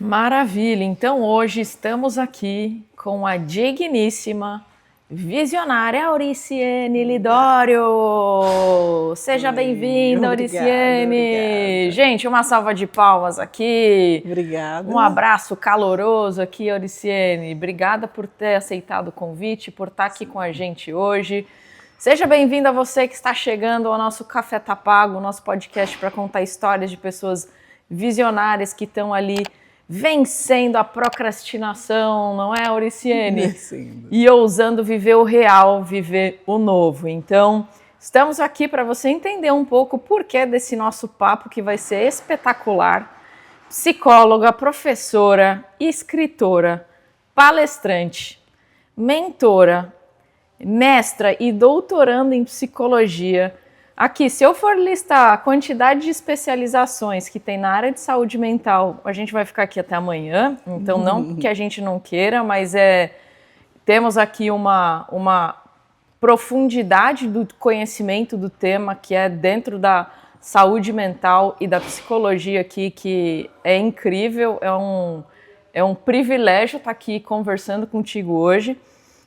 Maravilha! Então hoje estamos aqui com a digníssima, visionária Auriciene Lidório. Seja bem-vinda, Auriciene! Obrigada. Gente, uma salva de palmas aqui. Obrigada. Um abraço caloroso aqui, Auriciene. Obrigada por ter aceitado o convite, por estar aqui com a gente hoje. Seja bem-vinda você que está chegando ao nosso Café Tá Pago, nosso podcast para contar histórias de pessoas visionárias que estão ali vencendo a procrastinação, não é, Auriciene? Vencendo. E ousando viver o real, viver o novo. Então, estamos aqui para você entender um pouco o porquê desse nosso papo que vai ser espetacular. Psicóloga, professora, escritora, palestrante, mentora, mestra e doutoranda em psicologia. Aqui, se eu for listar a quantidade de especializações que tem na área de saúde mental, a gente vai ficar aqui até amanhã, então não que a gente não queira, mas temos aqui uma profundidade do conhecimento do tema que é dentro da saúde mental e da psicologia aqui, que é incrível, é um privilégio estar aqui conversando contigo hoje.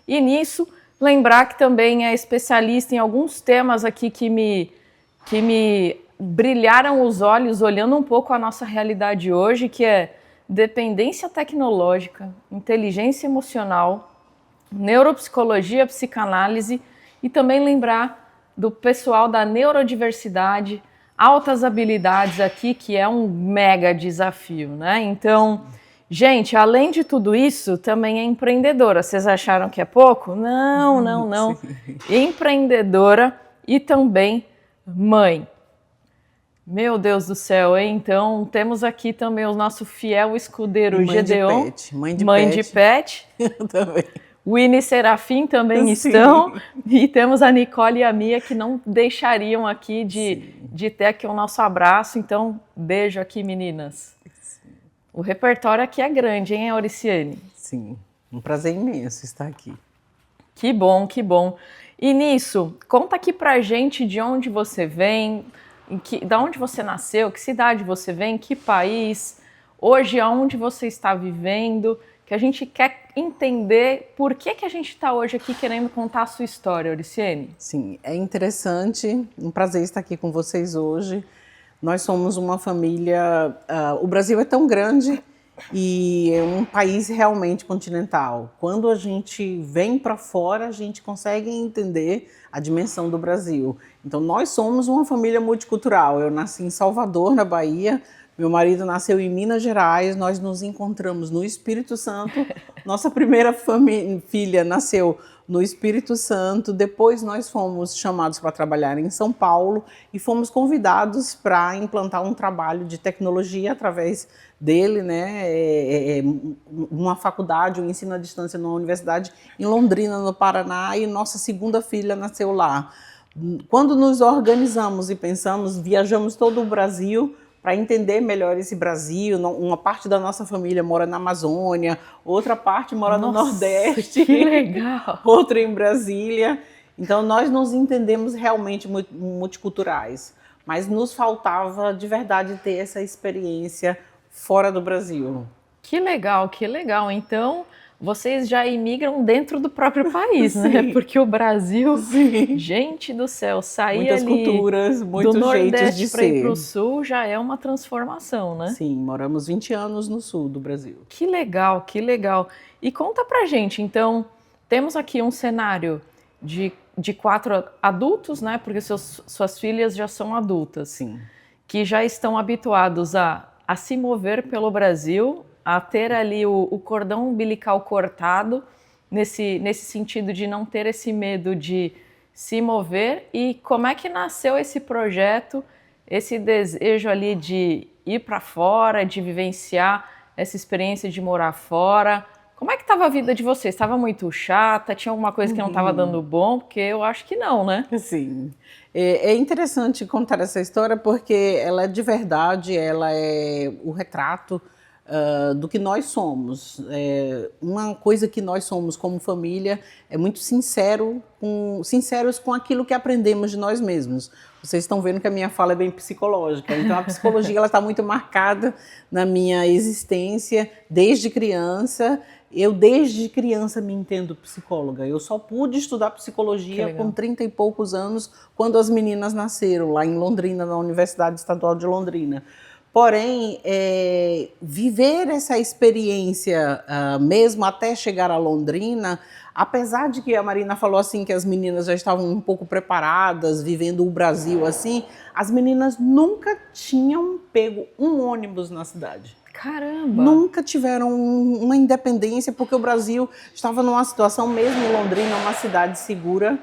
E nisso, lembrar que também é especialista em alguns temas aqui que me brilharam os olhos olhando um pouco a nossa realidade hoje, que é dependência tecnológica, inteligência emocional, neuropsicologia, psicanálise, e também lembrar do pessoal da neurodiversidade, altas habilidades aqui, que é um mega desafio, né? Então, gente, além de tudo isso, também é empreendedora. Vocês acharam que é pouco? Não. Empreendedora e também mãe. Meu Deus do céu, hein? Então, temos aqui também o nosso fiel escudeiro Gedeon. Mãe de pet. Eu também. Winnie e Serafim também estão. E temos a Nicole e a Mia que não deixariam aqui de ter aqui o nosso abraço. Então, beijo aqui, meninas. O repertório aqui é grande, hein, Auriciene? Sim, um prazer imenso estar aqui. Que bom, que bom. E nisso, conta aqui pra gente de onde você vem, da onde você nasceu, que cidade você vem, que país, hoje aonde você está vivendo, que a gente quer entender por que a gente está hoje aqui querendo contar a sua história, Auriciene. Sim, é interessante, um prazer estar aqui com vocês hoje. Nós somos uma família, o Brasil é tão grande e é um país realmente continental. Quando a gente vem para fora, a gente consegue entender a dimensão do Brasil. Então nós somos uma família multicultural. Eu nasci em Salvador, na Bahia, meu marido nasceu em Minas Gerais, nós nos encontramos no Espírito Santo, nossa primeira filha nasceu no Espírito Santo, depois nós fomos chamados para trabalhar em São Paulo e fomos convidados para implantar um trabalho de tecnologia através dele, né, uma faculdade, um ensino à distância numa universidade em Londrina, no Paraná, e nossa segunda filha nasceu lá. Quando nos organizamos e pensamos, viajamos todo o Brasil para entender melhor esse Brasil. Uma parte da nossa família mora na Amazônia, outra parte mora no Nordeste, que legal. Outra em Brasília. Então nós nos entendemos realmente multiculturais, mas nos faltava de verdade ter essa experiência fora do Brasil. Que legal, que legal. Então, vocês já imigram dentro do próprio país, né? Porque o Brasil, gente do céu, sair muitas ali culturas, muitos do jeitos Nordeste de para ir ser. para o Sul já é uma transformação, né? Sim, moramos 20 anos no sul do Brasil. Que legal, que legal. E conta pra gente, então, temos aqui um cenário de 4 adultos, né? Porque suas filhas já são adultas. Sim. Que já estão habituados a se mover pelo Brasil, a ter ali o cordão umbilical cortado, nesse sentido de não ter esse medo de se mover. E como é que nasceu esse projeto, esse desejo ali de ir para fora, de vivenciar essa experiência de morar fora? Como é que estava a vida de vocês? Estava muito chata? Tinha alguma coisa que não estava dando bom? Porque eu acho que não, né? Sim. É interessante contar essa história porque ela é de verdade, ela é o retrato do que nós somos. Uma coisa que nós somos como família é muito sinceros com aquilo que aprendemos de nós mesmos. Vocês estão vendo que a minha fala é bem psicológica, então a psicologia ela está muito marcada na minha existência desde criança. Eu desde criança me entendo psicóloga. Eu só pude estudar psicologia com 30 e poucos anos, quando as meninas nasceram lá em Londrina, na Universidade Estadual de Londrina. Porém, viver essa experiência, mesmo até chegar a Londrina, apesar de que a Marina falou assim que as meninas já estavam um pouco preparadas, vivendo o Brasil assim, as meninas nunca tinham pego um ônibus na cidade. Caramba! Nunca tiveram uma independência, porque o Brasil estava numa situação, mesmo em Londrina, uma cidade segura.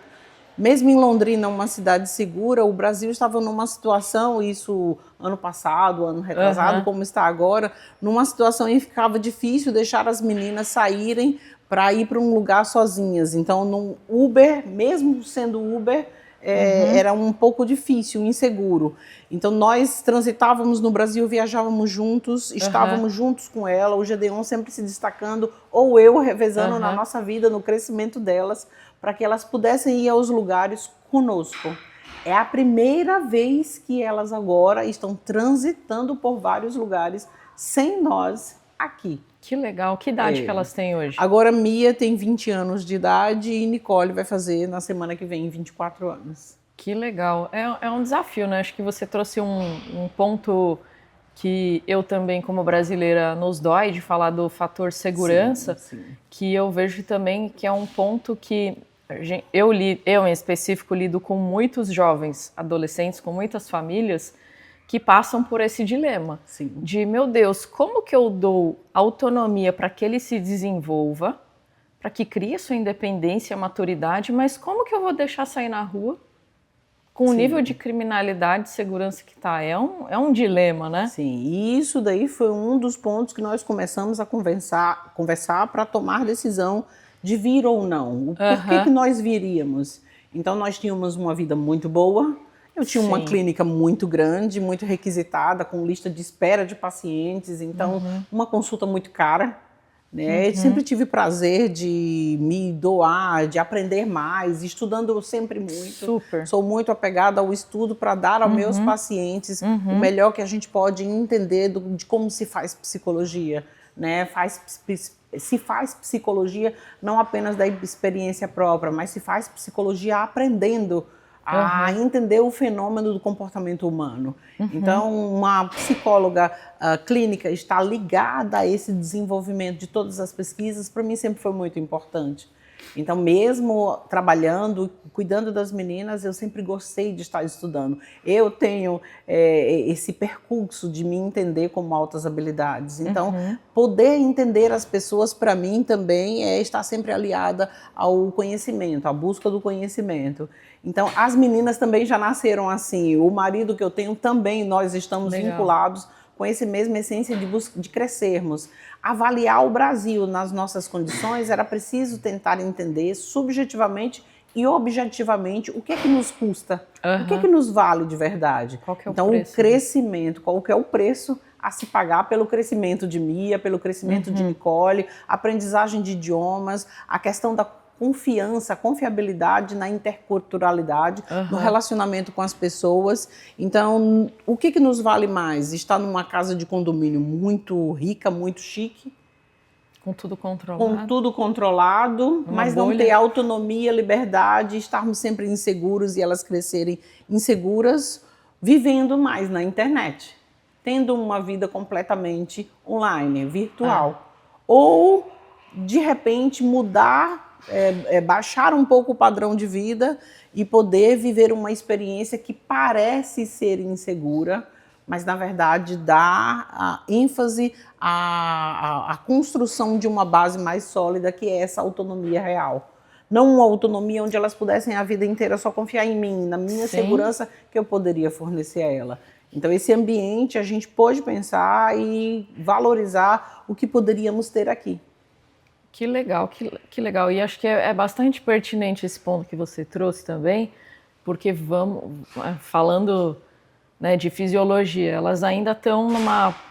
Mesmo em Londrina, uma cidade segura, o Brasil estava numa situação, isso ano passado, ano retrasado, como está agora, numa situação em que ficava difícil deixar as meninas saírem para ir para um lugar sozinhas. Então, no Uber, mesmo sendo Uber, era um pouco difícil, inseguro. Então, nós transitávamos no Brasil, viajávamos juntos, estávamos juntos com ela, o Gedeon sempre se destacando, ou eu revezando na nossa vida, no crescimento delas, para que elas pudessem ir aos lugares conosco. É a primeira vez que elas agora estão transitando por vários lugares sem nós aqui. Que legal. Que idade que elas têm hoje? Agora Mia tem 20 anos de idade e Nicole vai fazer na semana que vem 24 anos. Que legal. É um desafio, né? Acho que você trouxe um ponto que eu também, como brasileira, nos dói de falar do fator segurança, sim. Que eu vejo também que é um ponto que eu em específico lido com muitos jovens adolescentes, com muitas famílias que passam por esse dilema. Sim. De, meu Deus, como que eu dou autonomia para que ele se desenvolva, para que crie sua independência, maturidade, mas como que eu vou deixar sair na rua com o nível de criminalidade e segurança que está? É um dilema, né? Sim, e isso daí foi um dos pontos que nós começamos a conversar para tomar decisão de vir ou não. Por que nós viríamos? Então, nós tínhamos uma vida muito boa, eu tinha uma clínica muito grande, muito requisitada, com lista de espera de pacientes, então uma consulta muito cara. Né? Sempre tive prazer de me doar, de aprender mais, estudando sempre muito. Super. Sou muito apegada ao estudo para dar aos meus pacientes o melhor que a gente pode entender de como se faz psicologia. Né? Se faz psicologia não apenas da experiência própria, mas se faz psicologia aprendendo a entender o fenômeno do comportamento humano. Então, uma psicóloga clínica está ligada a esse desenvolvimento de todas as pesquisas, para mim sempre foi muito importante. Então, mesmo trabalhando, cuidando das meninas, eu sempre gostei de estar estudando. Eu tenho esse percurso de me entender como altas habilidades. Então, poder entender as pessoas, para mim, também é estar sempre aliada ao conhecimento, à busca do conhecimento. Então, as meninas também já nasceram assim. O marido que eu tenho também, nós estamos vinculados com essa mesma essência de crescermos. Avaliar o Brasil nas nossas condições, era preciso tentar entender subjetivamente e objetivamente o que é que nos custa, o que é que nos vale de verdade. Qual que é então, preço, o crescimento, qual que é o preço a se pagar pelo crescimento de Mia, pelo crescimento de Nicole, aprendizagem de idiomas, a questão da confiança, confiabilidade na interculturalidade, no relacionamento com as pessoas. Então, o que nos vale mais? Estar numa casa de condomínio muito rica, muito chique, com tudo controlado. Com tudo controlado, mas não ter autonomia, liberdade, estarmos sempre inseguros e elas crescerem inseguras, vivendo mais na internet, tendo uma vida completamente online, virtual. Ou, de repente, mudar, baixar um pouco o padrão de vida e poder viver uma experiência que parece ser insegura, mas na verdade dá a ênfase à construção de uma base mais sólida, que é essa autonomia real. Não uma autonomia onde elas pudessem a vida inteira só confiar em mim, na minha segurança que eu poderia fornecer a ela. Então, esse ambiente a gente pôde pensar e valorizar o que poderíamos ter aqui. Que legal, que legal. E acho que é bastante pertinente esse ponto que você trouxe também, porque falando né, de fisiologia, elas ainda estão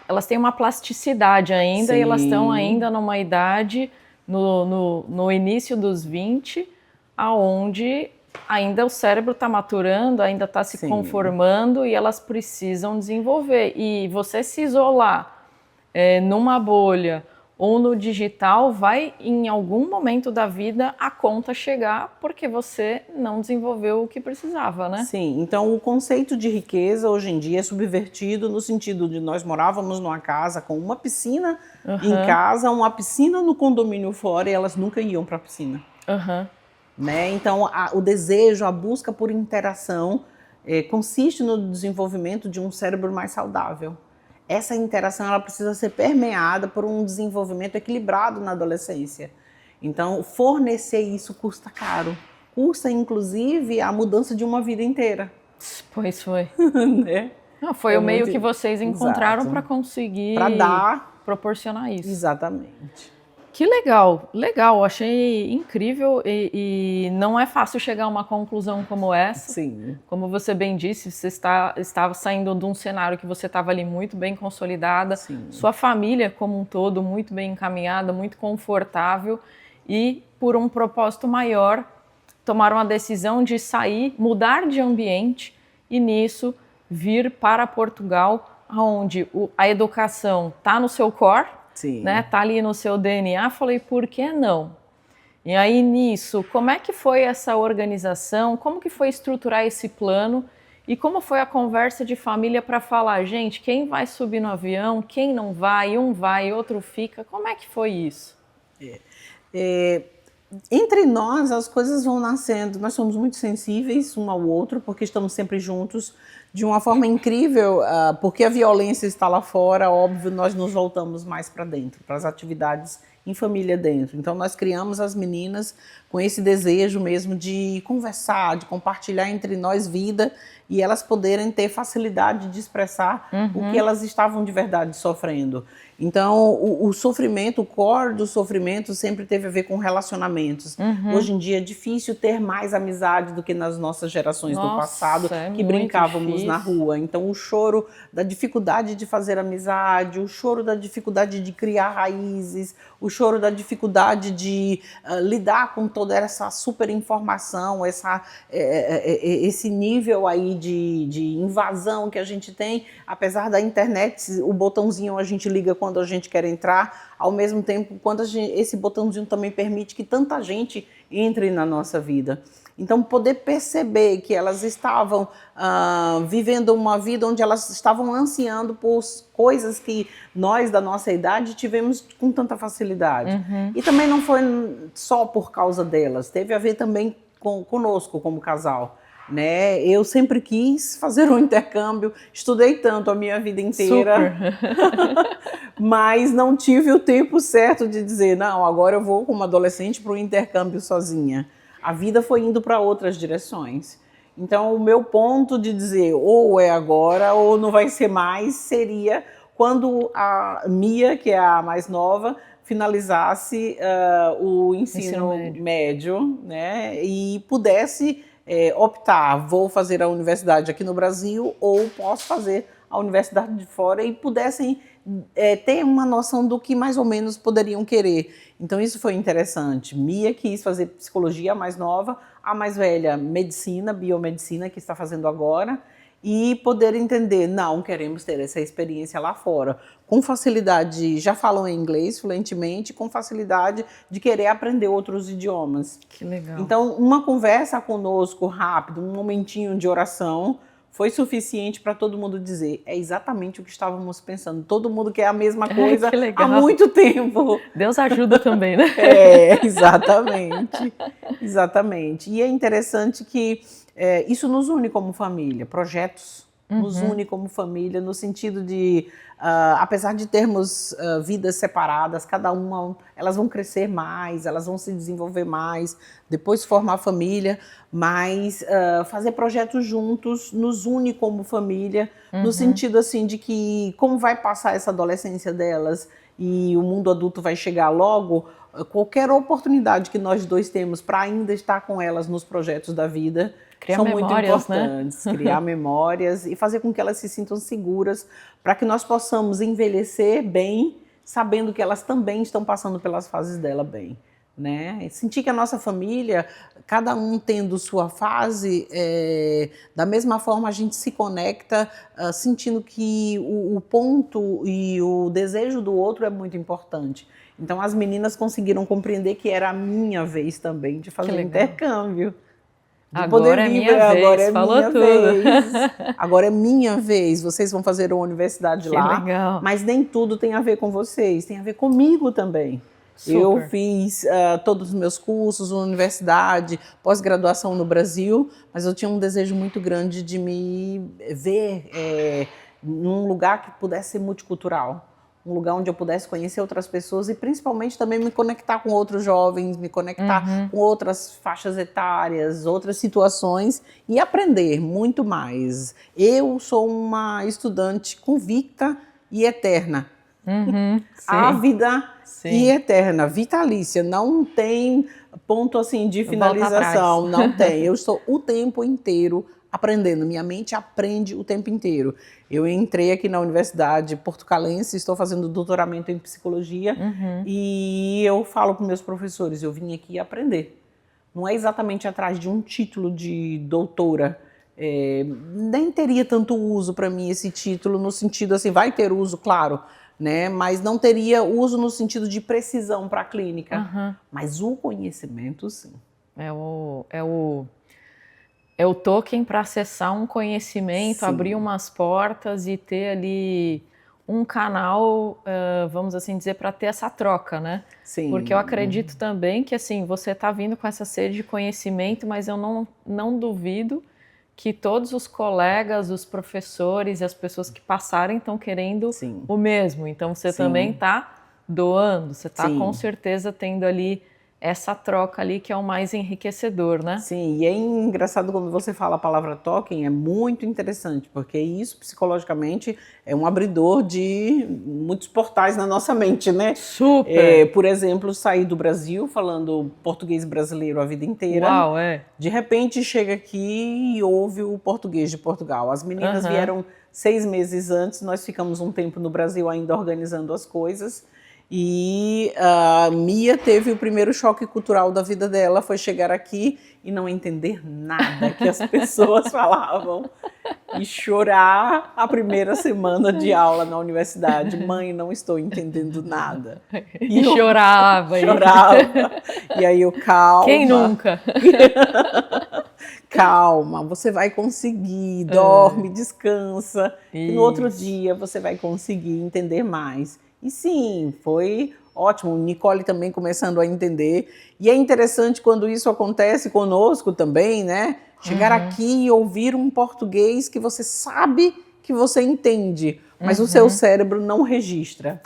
elas têm uma plasticidade ainda, Sim. e elas estão ainda numa idade, no início dos 20, aonde ainda o cérebro está maturando, ainda está se Sim. conformando, e elas precisam desenvolver. E você se isolar numa bolha ou no digital, vai em algum momento da vida a conta chegar porque você não desenvolveu o que precisava, né? Sim, então o conceito de riqueza hoje em dia é subvertido no sentido de nós morávamos numa casa com uma piscina em casa, uma piscina no condomínio fora, e elas nunca iam para a piscina. Né? Então o desejo, a busca por interação consiste no desenvolvimento de um cérebro mais saudável. Essa interação ela precisa ser permeada por um desenvolvimento equilibrado na adolescência. Então, fornecer isso custa caro. Custa, inclusive, a mudança de uma vida inteira. Pois foi. Né? Não, foi o meio que vocês encontraram para conseguir proporcionar isso. Exatamente. Que legal, legal, achei incrível e não é fácil chegar a uma conclusão como essa. Sim. Como você bem disse, você estava saindo de um cenário que você estava ali muito bem consolidada, Sim. Sua família como um todo muito bem encaminhada, muito confortável, e por um propósito maior tomaram a decisão de sair, mudar de ambiente e nisso vir para Portugal, onde a educação está no seu core, Sim. né? Tá ali no seu DNA. Falei, por que não? E aí nisso, como é que foi essa organização? Como que foi estruturar esse plano? E como foi a conversa de família para falar, gente, quem vai subir no avião, quem não vai, um vai, outro fica? Como é que foi isso? Entre nós, as coisas vão nascendo, nós somos muito sensíveis um ao outro, porque estamos sempre juntos, de uma forma incrível, porque a violência está lá fora, óbvio, nós nos voltamos mais para dentro, para as atividades em família dentro. Então nós criamos as meninas com esse desejo mesmo de conversar, de compartilhar entre nós vida, e elas poderem ter facilidade de expressar o que elas estavam de verdade sofrendo. Então, o sofrimento, o core do sofrimento sempre teve a ver com relacionamentos. Hoje em dia é difícil ter mais amizade do que nas nossas gerações do passado, que brincávamos na rua. Então, o choro da dificuldade de fazer amizade, o choro da dificuldade de criar raízes, o choro da dificuldade de lidar com toda essa super informação, esse nível aí de invasão que a gente tem, apesar da internet, o botãozinho a gente liga quando a gente quer entrar, ao mesmo tempo, esse botãozinho também permite que tanta gente entre na nossa vida. Então, poder perceber que elas estavam vivendo uma vida onde elas estavam ansiando por coisas que nós, da nossa idade, tivemos com tanta facilidade. E também não foi só por causa delas, teve a ver também conosco como casal. Né? Eu sempre quis fazer um intercâmbio, estudei tanto a minha vida inteira, mas não tive o tempo certo de dizer, não, agora eu vou como adolescente para o intercâmbio sozinha. A vida foi indo para outras direções. Então o meu ponto de dizer ou é agora ou não vai ser mais seria quando a Mia, que é a mais nova, finalizasse o ensino médio, né? E pudesse optar, vou fazer a universidade aqui no Brasil ou posso fazer a universidade de fora, e pudessem ter uma noção do que mais ou menos poderiam querer. Então isso foi interessante. Mia quis fazer psicologia, a mais nova, a mais velha medicina, biomedicina, que está fazendo agora, e poder entender, não, queremos ter essa experiência lá fora, com facilidade, já falam inglês fluentemente, com facilidade de querer aprender outros idiomas. Que legal. Então, uma conversa conosco rápido, um momentinho de oração, foi suficiente para todo mundo dizer, é exatamente o que estávamos pensando, todo mundo quer a mesma coisa há muito tempo. Deus ajuda também, né? Exatamente, exatamente. E é interessante que isso nos une como família, projetos nos une como família, no sentido de, apesar de termos vidas separadas, cada uma, elas vão crescer mais, elas vão se desenvolver mais, depois formar família, mas fazer projetos juntos nos une como família, no sentido assim de que como vai passar essa adolescência delas e o mundo adulto vai chegar logo, qualquer oportunidade que nós dois temos para ainda estar com elas nos projetos da vida, Criar são muito memórias, né? importantes. Criar memórias e fazer com que elas se sintam seguras para que nós possamos envelhecer bem, sabendo que elas também estão passando pelas fases dela bem. Né? E sentir que a nossa família, cada um tendo sua fase, da mesma forma a gente se conecta, sentindo que o ponto e o desejo do outro é muito importante. Então as meninas conseguiram compreender que era a minha vez também de fazer intercâmbio. De agora poder é vir, minha vez, agora é falou minha tudo. vez. Agora é minha vez. Vocês vão fazer uma universidade Que lá, legal. mas nem tudo tem a ver com vocês, tem a ver comigo também. Super. Eu fiz todos os meus cursos, universidade, pós-graduação no Brasil, mas eu tinha um desejo muito grande de me ver num lugar que pudesse ser multicultural. Um lugar onde eu pudesse conhecer outras pessoas e principalmente também me conectar com outros jovens, me conectar com outras faixas etárias, outras situações e aprender muito mais. Eu sou uma estudante convicta e eterna. Ávida e eterna, vitalícia, não tem ponto assim de finalização, não tem. Eu estou o tempo inteiro aprendendo, minha mente aprende o tempo inteiro. Eu entrei aqui na Universidade Portucalense, estou fazendo doutoramento em psicologia e eu falo para meus professores, eu vim aqui aprender. Não é exatamente atrás de um título de doutora. Nem teria tanto uso para mim esse título, no sentido assim, vai ter uso, claro, né? Mas não teria uso no sentido de precisão para a clínica. Mas o conhecimento, sim. É o token para acessar um conhecimento, Sim. abrir umas portas e ter ali um canal, vamos assim dizer, para ter essa troca, né? Sim. Porque eu acredito também que assim, você está vindo com essa sede de conhecimento, mas eu não duvido que todos os colegas, os professores e as pessoas que passarem estão querendo o mesmo. Então você também está doando, você está com certeza tendo ali essa troca ali que é o mais enriquecedor, né? Sim, e é engraçado quando você fala a palavra token, é muito interessante, porque isso psicologicamente é um abridor de muitos portais na nossa mente, né? Super! Por exemplo, sair do Brasil falando português brasileiro a vida inteira. Uau, De repente chega aqui e ouve o português de Portugal. As meninas vieram 6 meses antes, nós ficamos um tempo no Brasil ainda organizando as coisas. E a Mia teve o primeiro choque cultural da vida dela, foi chegar aqui e não entender nada que as pessoas falavam e chorar a primeira semana de aula na universidade. Mãe, não estou entendendo nada. E chorava. Chorava. E aí eu, calma. Quem nunca? Calma, você vai conseguir, dorme, descansa. E no outro dia você vai conseguir entender mais. E sim, foi ótimo. Nicole também começando a entender. E é interessante quando isso acontece conosco também, né? Chegar aqui e ouvir um português que você sabe que você entende, mas o seu cérebro não registra.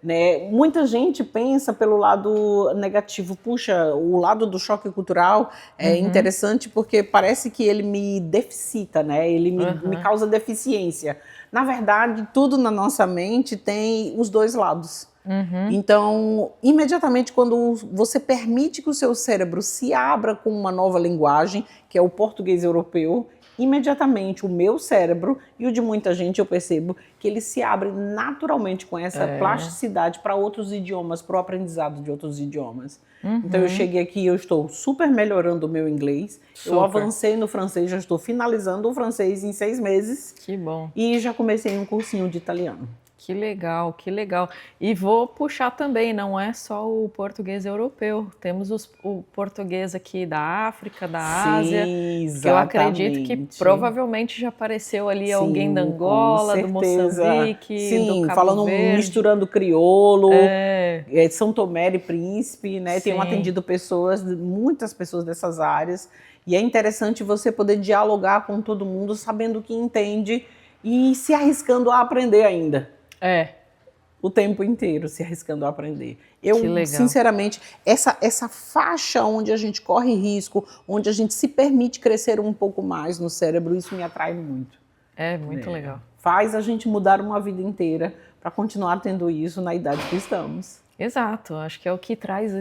Né? Muita gente pensa pelo lado negativo. Puxa, o lado do choque cultural é interessante porque parece que ele me deficita, né? Ele me causa deficiência. Na verdade, tudo na nossa mente tem os dois lados. Então, imediatamente quando você permite que o seu cérebro se abra com uma nova linguagem, que é o português europeu, imediatamente o meu cérebro e o de muita gente eu percebo que ele se abre naturalmente com essa plasticidade para outros idiomas, para o aprendizado de outros idiomas. Então eu cheguei aqui e eu estou super melhorando o meu inglês. Eu avancei no francês, já estou finalizando o francês em 6 meses. Que bom. E já comecei um cursinho de italiano. Que legal, que legal. E vou puxar também, não é só o português europeu, temos o português aqui da África, da Ásia, que eu acredito que provavelmente já apareceu ali alguém da Angola, do Moçambique, do Cabo falando, Verde. Misturando crioulo, São Tomé e Príncipe, né? Tenho atendido pessoas, muitas pessoas dessas áreas, e é interessante você poder dialogar com todo mundo, sabendo que entende e se arriscando a aprender ainda. O tempo inteiro se arriscando a aprender. Eu, sinceramente, essa faixa onde a gente corre risco, onde a gente se permite crescer um pouco mais no cérebro, isso me atrai muito. É muito legal. Faz a gente mudar uma vida inteira para continuar tendo isso na idade que estamos. Exato, acho que é o que traz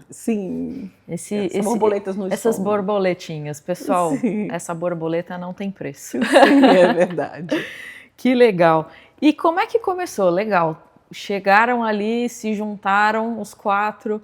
Sim, esse, essas borboletas no essas estômago. borboletinhas. Pessoal, Sim, essa borboleta não tem preço. sim, é verdade. Que legal. E como é que começou? Legal. Chegaram ali, se juntaram os quatro,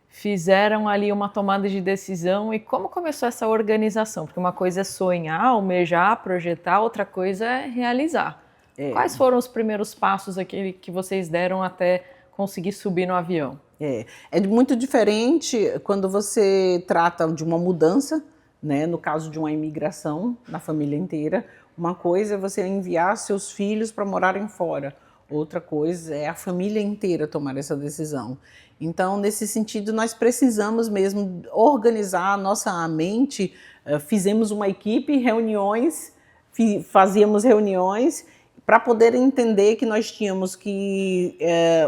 fizeram ali uma tomada de decisão. E como começou essa organização? Porque uma coisa é sonhar, almejar, projetar, outra coisa é realizar. É, Quais foram os primeiros passos aqui que vocês deram até conseguir subir no avião? é muito diferente quando você trata de uma mudança, né? No caso de uma imigração na família inteira. Uma coisa é você enviar seus filhos para morarem fora. Outra coisa é a família inteira tomar essa decisão. Então, nesse sentido, nós precisamos mesmo organizar a nossa mente. Fizemos uma equipe, reuniões, fazíamos reuniões para poder entender que nós tínhamos que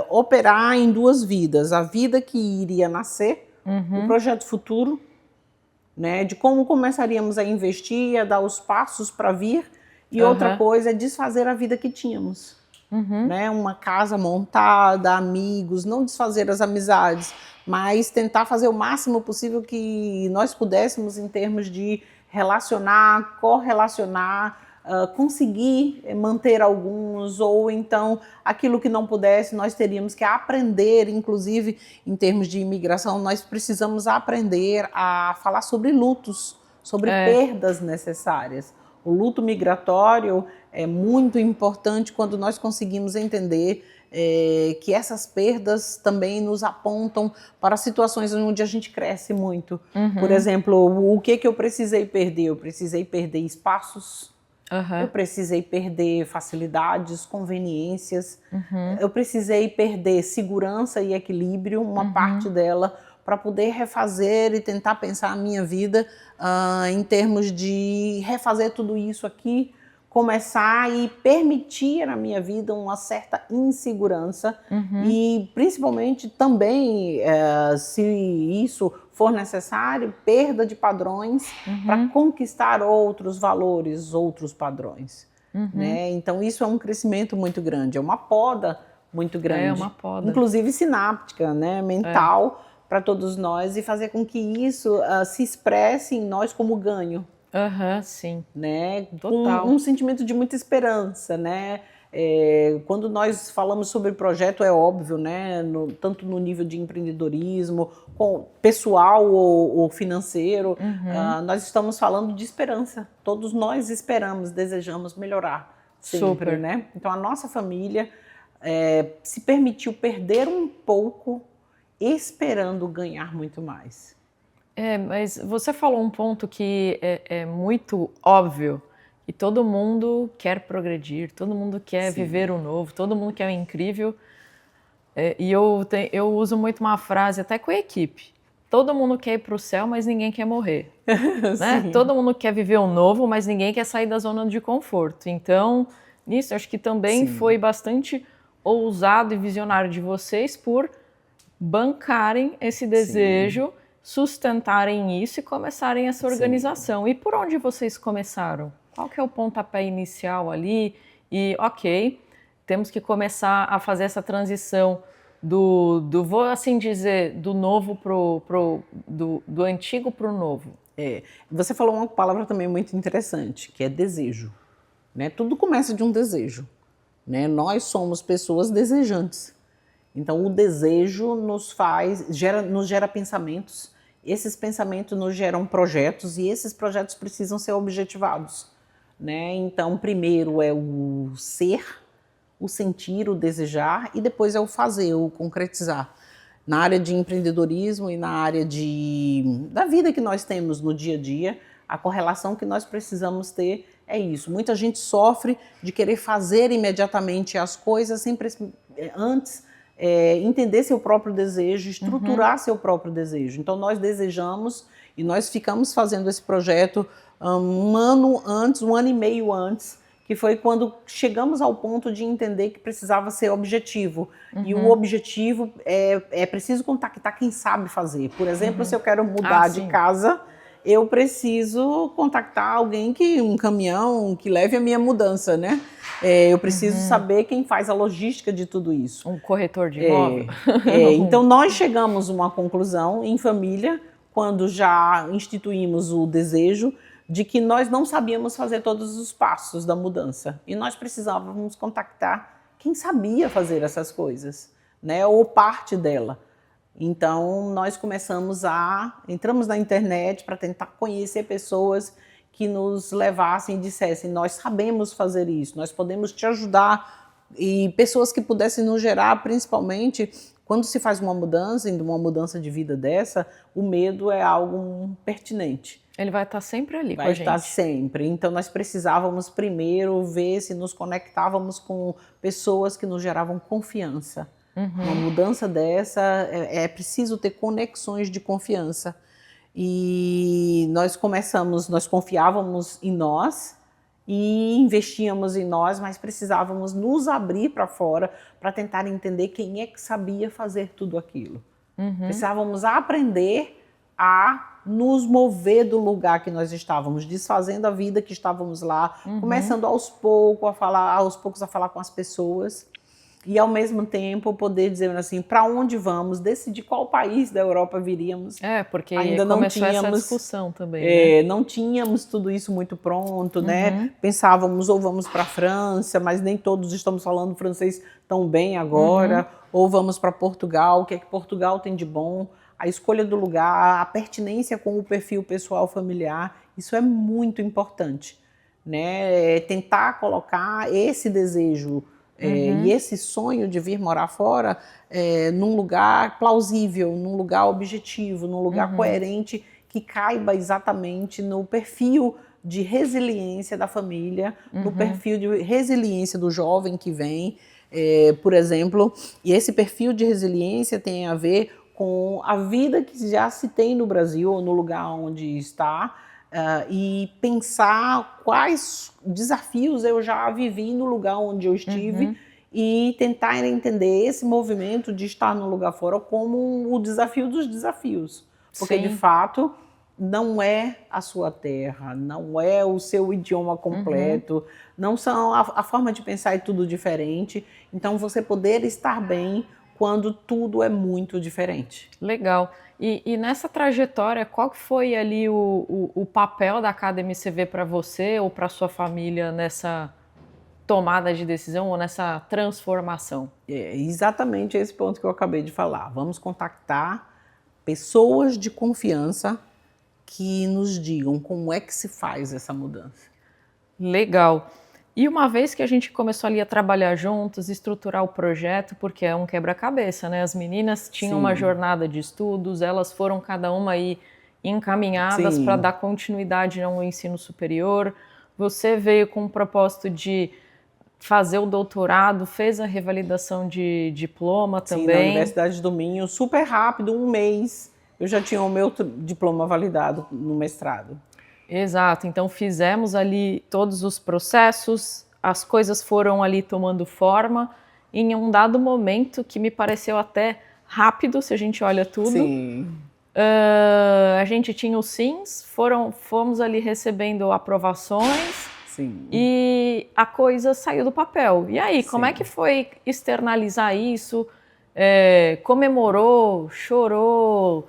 operar em duas vidas. A vida que iria nascer, o projeto futuro, né, de como começaríamos a investir, a dar os passos para vir, e outra coisa é desfazer a vida que tínhamos. Né, uma casa montada, amigos, não desfazer as amizades, mas tentar fazer o máximo possível que nós pudéssemos em termos de relacionar, correlacionar, conseguir manter alguns, ou então aquilo que não pudesse, nós teríamos que aprender, inclusive em termos de imigração, nós precisamos aprender a falar sobre lutos, sobre perdas necessárias. O luto migratório é muito importante quando nós conseguimos entender que essas perdas também nos apontam para situações onde a gente cresce muito. Por exemplo, o que eu precisei perder? Eu precisei perder espaços, eu precisei perder facilidades, conveniências, eu precisei perder segurança e equilíbrio, uma parte dela, para poder refazer e tentar pensar a minha vida em termos de refazer tudo isso aqui, começar e permitir na minha vida uma certa insegurança e principalmente também, se isso for necessário, perda de padrões para conquistar outros valores, outros padrões. Né? Então isso é um crescimento muito grande, é uma poda muito grande, É uma poda. inclusive sináptica, né? Mental, para todos nós, e fazer com que isso se expresse em nós como ganho. Sim. Né? Total. Um sentimento de muita esperança, né? Quando nós falamos sobre projeto, é óbvio, né? Tanto no nível de empreendedorismo, pessoal ou financeiro, nós estamos falando de esperança. Todos nós esperamos, desejamos melhorar sempre. Super. Né? Então a nossa família se permitiu perder um pouco, esperando ganhar muito mais. Mas você falou um ponto que é muito óbvio, que todo mundo quer progredir, todo mundo quer viver o novo, todo mundo quer o incrível. E eu uso muito uma frase até com a equipe. Todo mundo quer ir para o céu, mas ninguém quer morrer. Né? Todo mundo quer viver o novo, mas ninguém quer sair da zona de conforto. Então, nisso, acho que também foi bastante ousado e visionário de vocês por bancarem esse desejo, sustentarem isso e começarem essa organização. E por onde vocês começaram? Qual que é o pontapé inicial ali? E, ok, temos que começar a fazer essa transição vou assim dizer, do novo do antigo para o novo. Você falou uma palavra também muito interessante, que é desejo. Né? Tudo começa de um desejo. Né? Nós somos pessoas desejantes. Então, o desejo nos gera pensamentos, esses pensamentos nos geram projetos e esses projetos precisam ser objetivados. Né? Então, primeiro é o ser, o sentir, o desejar e depois é o fazer, o concretizar. Na área de empreendedorismo e na área da vida que nós temos no dia a dia, a correlação que nós precisamos ter é isso. Muita gente sofre de querer fazer imediatamente as coisas sem antes entender seu próprio desejo, estruturar seu próprio desejo. Então nós desejamos e nós ficamos fazendo esse projeto um ano antes, 1 ano e meio antes, que foi quando chegamos ao ponto de entender que precisava ser objetivo. E o objetivo é preciso contactar quem sabe fazer. Por exemplo, se eu quero mudar de casa, eu preciso contactar alguém um caminhão que leve a minha mudança, né? Eu preciso saber quem faz a logística de tudo isso. Um corretor de imóvel. Então, nós chegamos a uma conclusão em família, quando já instituímos o desejo, de que nós não sabíamos fazer todos os passos da mudança. E nós precisávamos contactar quem sabia fazer essas coisas, né? Ou parte dela. Então, nós entramos na internet para tentar conhecer pessoas que nos levassem e dissessem, nós sabemos fazer isso, nós podemos te ajudar, e pessoas que pudessem nos gerar, principalmente quando se faz uma mudança de vida dessa, o medo é algo pertinente. Ele vai estar sempre ali com a gente. Vai estar sempre. Então nós precisávamos primeiro ver se nos conectávamos com pessoas que nos geravam confiança. Uma mudança dessa, é preciso ter conexões de confiança. E nós confiávamos em nós e investíamos em nós, mas precisávamos nos abrir para fora para tentar entender quem é que sabia fazer tudo aquilo. Precisávamos aprender a nos mover do lugar que nós estávamos, desfazendo a vida que estávamos lá, começando aos poucos a falar com as pessoas. E, ao mesmo tempo, poder dizer assim, para onde vamos, decidir qual país da Europa viríamos. Porque ainda não começou tínhamos essa discussão também, né? Não tínhamos tudo isso muito pronto, né? Pensávamos, ou vamos para a França, mas nem todos estamos falando francês tão bem agora, ou vamos para Portugal, o que é que Portugal tem de bom? A escolha do lugar, a pertinência com o perfil pessoal familiar, isso é muito importante, né? Tentar colocar esse desejo e esse sonho de vir morar fora num lugar plausível, num lugar objetivo, num lugar coerente, que caiba exatamente no perfil de resiliência da família, no perfil de resiliência do jovem que vem, por exemplo. E esse perfil de resiliência tem a ver com a vida que já se tem no Brasil, ou no lugar onde está, e pensar quais desafios eu já vivi no lugar onde eu estive, e tentar entender esse movimento de estar no lugar fora como o desafio dos desafios. Porque, de fato, não é a sua terra, não é o seu idioma completo, não são a forma de pensar é tudo diferente. Então, você poder estar bem quando tudo é muito diferente. Legal. E nessa trajetória, qual que foi ali o papel da Academy CV para você ou para sua família nessa tomada de decisão ou nessa transformação? É exatamente esse ponto que eu acabei de falar. Vamos contactar pessoas de confiança que nos digam como é que se faz essa mudança. Legal. E uma vez que a gente começou ali a trabalhar juntos, estruturar o projeto, porque é um quebra-cabeça, né? As meninas tinham uma jornada de estudos, elas foram cada uma aí encaminhadas para dar continuidade no ensino superior. Você veio com o propósito de fazer o doutorado, fez a revalidação de diploma também. Sim, na Universidade do Minho, super rápido, 1 mês, eu já tinha o meu diploma validado no mestrado. Exato, então fizemos ali todos os processos, as coisas foram ali tomando forma, em um dado momento que me pareceu até rápido, se a gente olha tudo. Sim. A gente tinha os sims, fomos ali recebendo aprovações. Sim. E a coisa saiu do papel. E aí, como é que foi externalizar isso? Comemorou, chorou,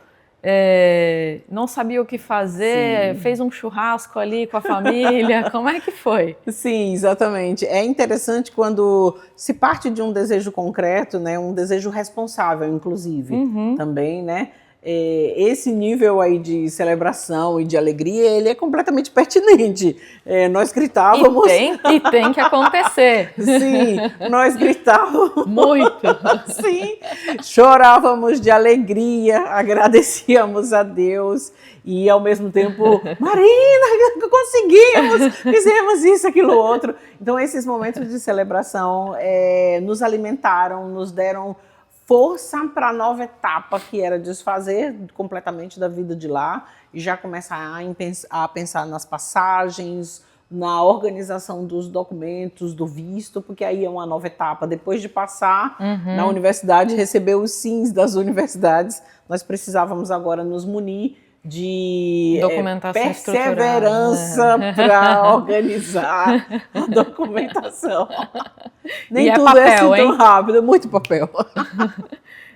não sabia o que fazer, fez um churrasco ali com a família, como é que foi? Sim, exatamente. É interessante quando se parte de um desejo concreto, né, um desejo responsável, inclusive, também, né? Esse nível aí de celebração e de alegria, ele é completamente pertinente. Nós gritávamos... E tem que acontecer. Sim, nós gritávamos... Muito. Sim, chorávamos de alegria, agradecíamos a Deus e, ao mesmo tempo, Marina, conseguimos, fizemos isso, aquilo, outro. Então, esses momentos de celebração nos alimentaram, nos deram força para a nova etapa, que era desfazer completamente da vida de lá e já começar a pensar nas passagens, na organização dos documentos, do visto, porque aí é uma nova etapa. Depois de passar na universidade, receber os sims das universidades, nós precisávamos agora nos munir de documentação perseverança para organizar a documentação. Nem e tudo papel, é assim tão hein? rápido, é muito papel.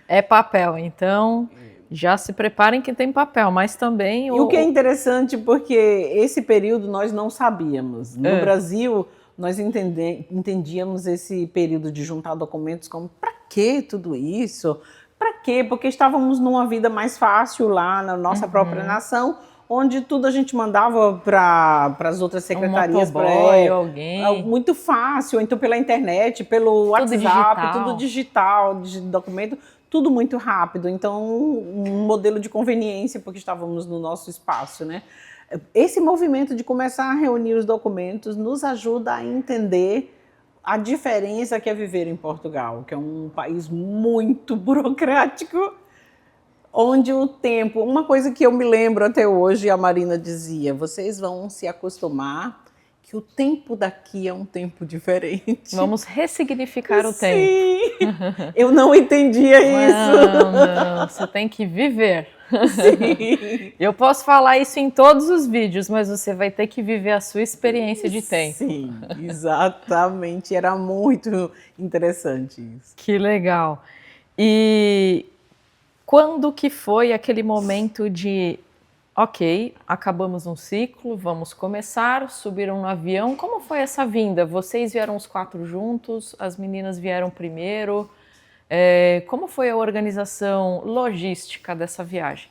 É papel, então já se preparem que tem papel, mas também... E o que é interessante, porque esse período nós não sabíamos. No Brasil, nós entendíamos esse período de juntar documentos como, para que tudo isso? Para quê? Porque estávamos numa vida mais fácil lá na nossa própria nação, onde tudo a gente mandava para as outras secretarias. Alguém. Muito fácil, então pela internet, pelo WhatsApp, tudo digital, de documento, tudo muito rápido. Então, um modelo de conveniência, porque estávamos no nosso espaço, né? Esse movimento de começar a reunir os documentos nos ajuda a entender a diferença que é viver em Portugal, que é um país muito burocrático, onde o tempo... Uma coisa que eu me lembro até hoje, a Marina dizia, vocês vão se acostumar que o tempo daqui é um tempo diferente. Vamos ressignificar o Sim. tempo. Eu não entendia isso. Não, você tem que viver. Sim. Eu posso falar isso em todos os vídeos, mas você vai ter que viver a sua experiência de tempo. Sim, exatamente. Era muito interessante isso. Que legal. E quando que foi aquele momento de, ok, acabamos um ciclo, vamos começar, subiram no avião. Como foi essa vinda? Vocês vieram os 4 juntos, as meninas vieram primeiro. Como foi a organização logística dessa viagem?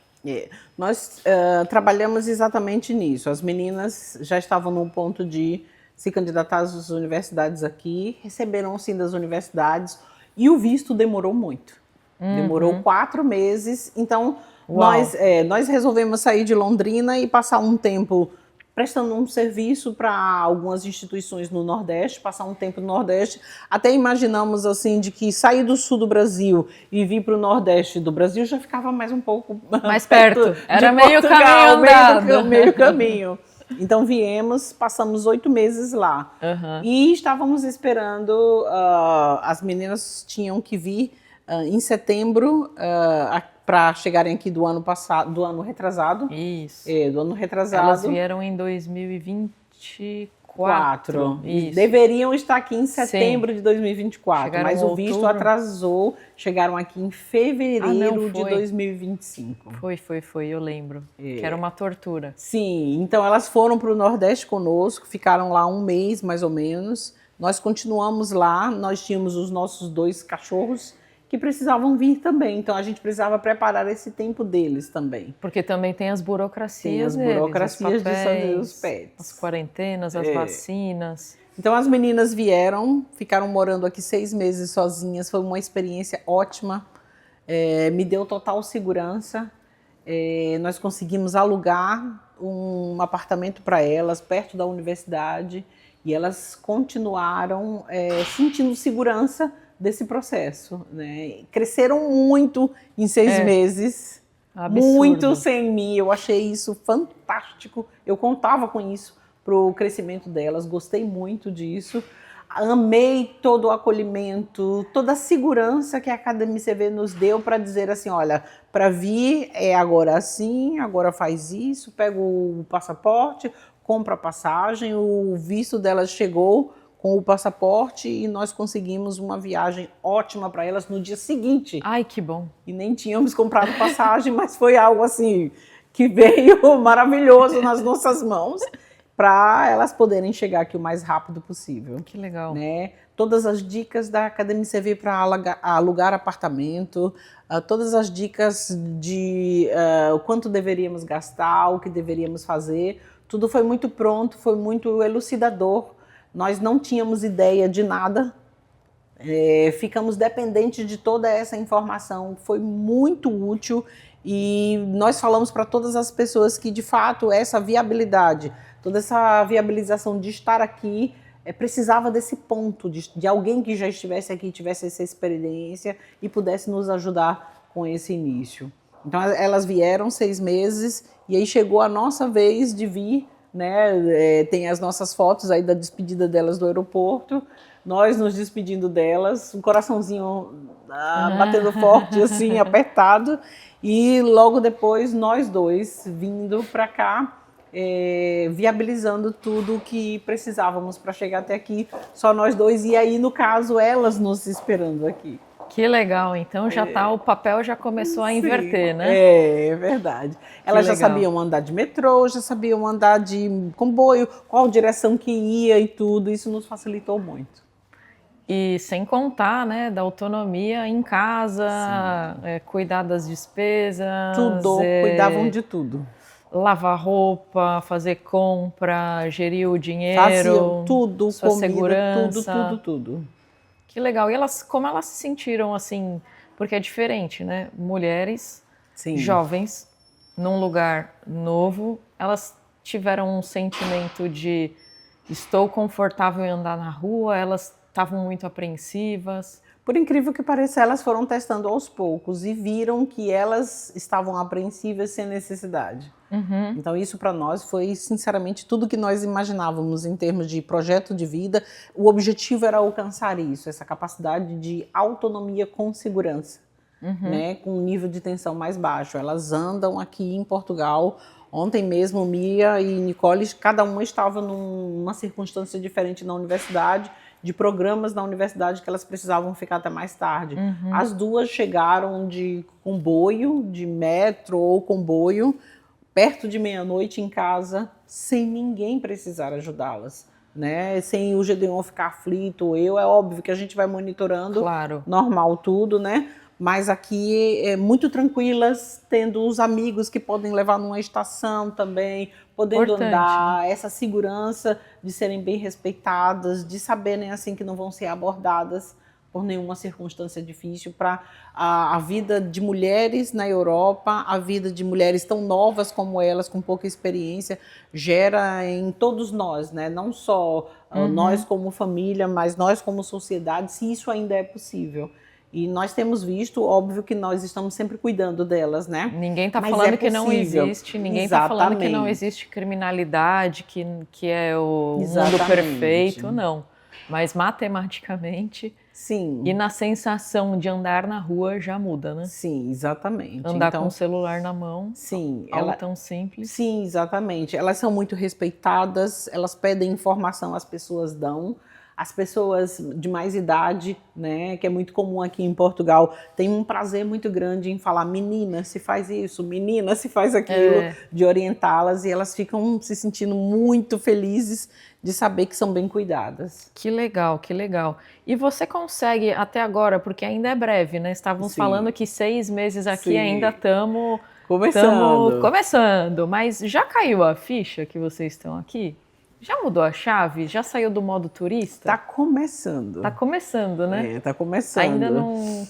Nós trabalhamos exatamente nisso. As meninas já estavam no ponto de se candidatar às universidades aqui, receberam sim das universidades e o visto demorou muito. Demorou 4 meses, então nós resolvemos sair de Londrina e passar um tempo prestando um serviço para algumas instituições no Nordeste, passar um tempo no Nordeste. Até imaginamos assim de que sair do sul do Brasil e vir para o Nordeste do Brasil já ficava mais um pouco mais perto. Era meio caminho andado. Meio caminho. Então viemos, passamos 8 meses lá. E estávamos esperando, as meninas tinham que vir em setembro para chegarem aqui do ano passado, do ano retrasado. Isso. Do ano retrasado. Elas vieram em 2024. Isso. Deveriam estar aqui em setembro de 2024, chegaram mas o visto atrasou. Chegaram aqui em fevereiro de 2025. Foi, eu lembro. Que era uma tortura. Sim, então elas foram para o Nordeste conosco, ficaram lá um mês mais ou menos. Nós continuamos lá, nós tínhamos os nossos 2 cachorros, que precisavam vir também, então a gente precisava preparar esse tempo deles também. Porque também tem as burocracias deles. Tem as burocracias de fazer os pets. As quarentenas, as vacinas. Então as meninas vieram, ficaram morando aqui 6 meses sozinhas, foi uma experiência ótima, me deu total segurança. Nós conseguimos alugar um apartamento para elas, perto da universidade, e elas continuaram sentindo segurança desse processo, né? Cresceram muito em 6 meses, absurdo. Muito sem mim, eu achei isso fantástico, eu contava com isso para o crescimento delas, gostei muito disso, amei todo o acolhimento, toda a segurança que a Academy CV nos deu para dizer assim, olha, para vir agora assim, agora faz isso, pega o passaporte, compra a passagem, o visto delas chegou com o passaporte e nós conseguimos uma viagem ótima para elas no dia seguinte. Ai, que bom. E nem tínhamos comprado passagem, mas foi algo assim que veio maravilhoso nas nossas mãos para elas poderem chegar aqui o mais rápido possível. Que legal. Né? Todas as dicas da Academy CV para alugar apartamento, todas as dicas de o quanto deveríamos gastar, o que deveríamos fazer, tudo foi muito pronto, foi muito elucidador. Nós não tínhamos ideia de nada, ficamos dependentes de toda essa informação, foi muito útil e nós falamos para todas as pessoas que de fato essa viabilidade, toda essa viabilização de estar aqui, precisava desse ponto, de alguém que já estivesse aqui, tivesse essa experiência e pudesse nos ajudar com esse início. Então elas vieram 6 meses e aí chegou a nossa vez de vir né? Tem as nossas fotos aí da despedida delas do aeroporto, nós nos despedindo delas, um coraçãozinho batendo forte, assim, apertado, e logo depois nós dois vindo para cá, viabilizando tudo o que precisávamos para chegar até aqui, só nós dois, e aí, no caso, elas nos esperando aqui. Que legal, então já tá, o papel já começou a inverter, né? É verdade. Elas já sabiam andar de metrô, já sabiam andar de comboio, qual direção que ia e tudo, isso nos facilitou muito. E sem contar, né, da autonomia em casa, cuidar das despesas. Tudo, cuidavam de tudo. Lavar roupa, fazer compra, gerir o dinheiro. Faziam tudo, sua comida, segurança. tudo. Que legal. E como elas se sentiram assim? Porque é diferente, né? Mulheres jovens, num lugar novo, elas tiveram um sentimento de estou confortável em andar na rua, elas estavam muito apreensivas. Por incrível que pareça, elas foram testando aos poucos e viram que elas estavam apreensivas sem necessidade. Então isso para nós foi, sinceramente, tudo que nós imaginávamos em termos de projeto de vida. O objetivo era alcançar isso, essa capacidade de autonomia com segurança, né, com um nível de tensão mais baixo. Elas andam aqui em Portugal. Ontem mesmo, Mia e Nicole, cada uma estava numa circunstância diferente na universidade, de programas na universidade que elas precisavam ficar até mais tarde. As duas chegaram de comboio, de metro ou comboio, perto de meia-noite em casa, sem ninguém precisar ajudá-las, né? Sem o Gedeon ficar aflito, é óbvio que a gente vai monitorando, normal tudo, né? Mas aqui muito tranquilas, tendo os amigos que podem levar numa estação também, podendo andar, essa segurança de serem bem respeitadas, de saberem assim que não vão ser abordadas por nenhuma circunstância difícil. Para a vida de mulheres na Europa, a vida de mulheres tão novas como elas, com pouca experiência, gera em todos nós, né? Não só nós como família, mas nós como sociedade, se isso ainda é possível. E nós temos visto, óbvio que nós estamos sempre cuidando delas, né? Ninguém está falando que não existe, ninguém está falando que não existe criminalidade, que é o mundo perfeito, não. Mas matematicamente, e na sensação de andar na rua já muda, né? Sim, exatamente. Andar com o celular na mão, algo tão simples. Sim, exatamente. Elas são muito respeitadas, elas pedem informação, as pessoas dão. As pessoas de mais idade, né, que é muito comum aqui em Portugal, têm um prazer muito grande em falar: menina, se faz isso, menina, se faz aquilo, de orientá-las, e elas ficam se sentindo muito felizes de saber que são bem cuidadas. Que legal, que legal. E você consegue até agora, porque ainda é breve, né? Estávamos falando que 6 meses aqui ainda estamos começando, mas já caiu a ficha que vocês estão aqui? Já mudou a chave? Já saiu do modo turista? Tá começando. Tá começando, né? Tá começando. Ainda não...